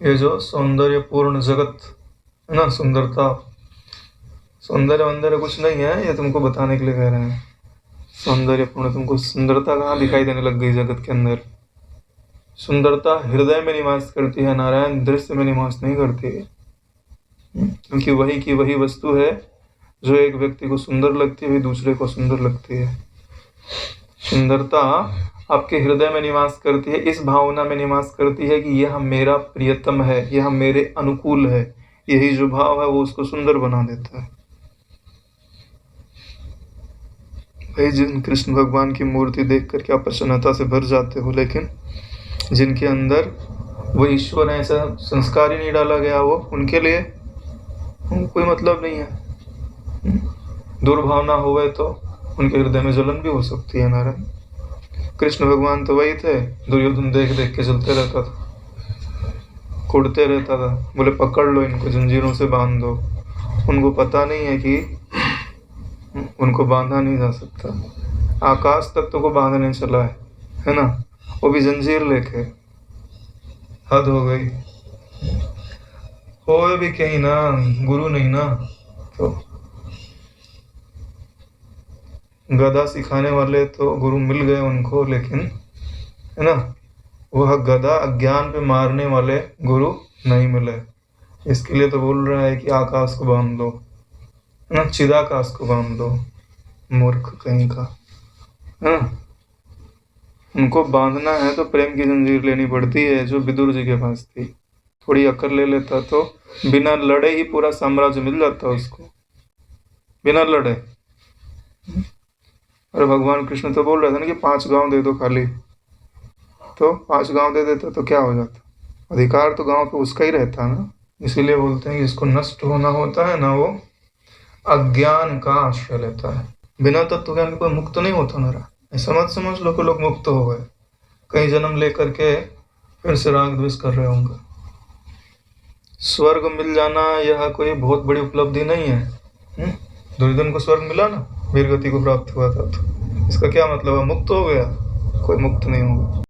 ये जो सौंदर्यपूर्ण जगत है ना, सुंदरता, सौंदर्य वंदर्य कुछ नहीं है, ये तुमको बताने के लिए कह रहे हैं। सौंदर्यपूर्ण, तुमको सुंदरता कहाँ दिखाई देने लग गई जगत के अंदर? सुंदरता हृदय में निवास करती है, नारायण दृश्य में निवास नहीं करती है। क्योंकि वही की वही वस्तु है जो एक व्यक्ति को सुंदर लगती है, दूसरे को सुंदर लगती है। सुंदरता आपके हृदय में निवास करती है, इस भावना में निवास करती है कि यह मेरा प्रियतम है, यह मेरे अनुकूल है। यही जो भाव है वो उसको सुंदर बना देता है। भाई, जिन कृष्ण भगवान की मूर्ति देख कर क्या प्रसन्नता से भर जाते हो, लेकिन जिनके अंदर वो ईश्वर है, ऐसा संस्कार ही नहीं डाला गया, वो उनके लिए कोई मतलब नहीं है। दुर्भावना होवे तो उनके हृदय में जलन भी हो सकती है। नारायण कृष्ण भगवान तो वही थे, दुर्योधन देख देख के चलते रहता था, कुड़ते रहता था, बोले पकड़ लो इनको, जंजीरों से बांध दो। उनको पता नहीं है कि उनको बांधा नहीं जा सकता। आकाश तक तो को बांधने चला है ना, वो भी जंजीर लेके। हद हो गई। होए भी कहीं ना, गुरु नहीं ना। तो गदा सिखाने वाले तो गुरु मिल गए उनको, लेकिन है ना, वह गदा अज्ञान पे मारने वाले गुरु नहीं मिले। इसके लिए तो बोल रहा है कि आकाश को बांध दो, है ना, चिदाकाश को बांध दो, मूर्ख कहीं का, है ना। उनको बांधना है तो प्रेम की जंजीर लेनी पड़ती है, जो विदुर जी के पास थी। थोड़ी अक्ल ले लेता तो बिना लड़े ही पूरा साम्राज्य मिल जाता उसको, बिना लड़े। अरे भगवान कृष्ण तो बोल रहे थे ना कि 5 गांव दे दो खाली, तो 5 गांव दे देता तो क्या हो जाता। अधिकार तो गांव पे उसका ही रहता ना। इसीलिए बोलते हैं कि जिसको नष्ट होना होता है ना, वो अज्ञान का आश्रय लेता है। बिना तत्व ज्ञान के कोई मुक्त नहीं होता मेरा। ऐसा मत समझ लो कि लोग मुक्त हो गए, कई जन्म लेकर के फिर से राग द्वेष कर रहे होंगे। स्वर्ग मिल जाना यह कोई बहुत बड़ी उपलब्धि नहीं है। दुर्योधन को स्वर्ग मिला ना, वीर गति को प्राप्त हुआ था, तो इसका क्या मतलब है, मुक्त हो गया? कोई मुक्त नहीं होगा।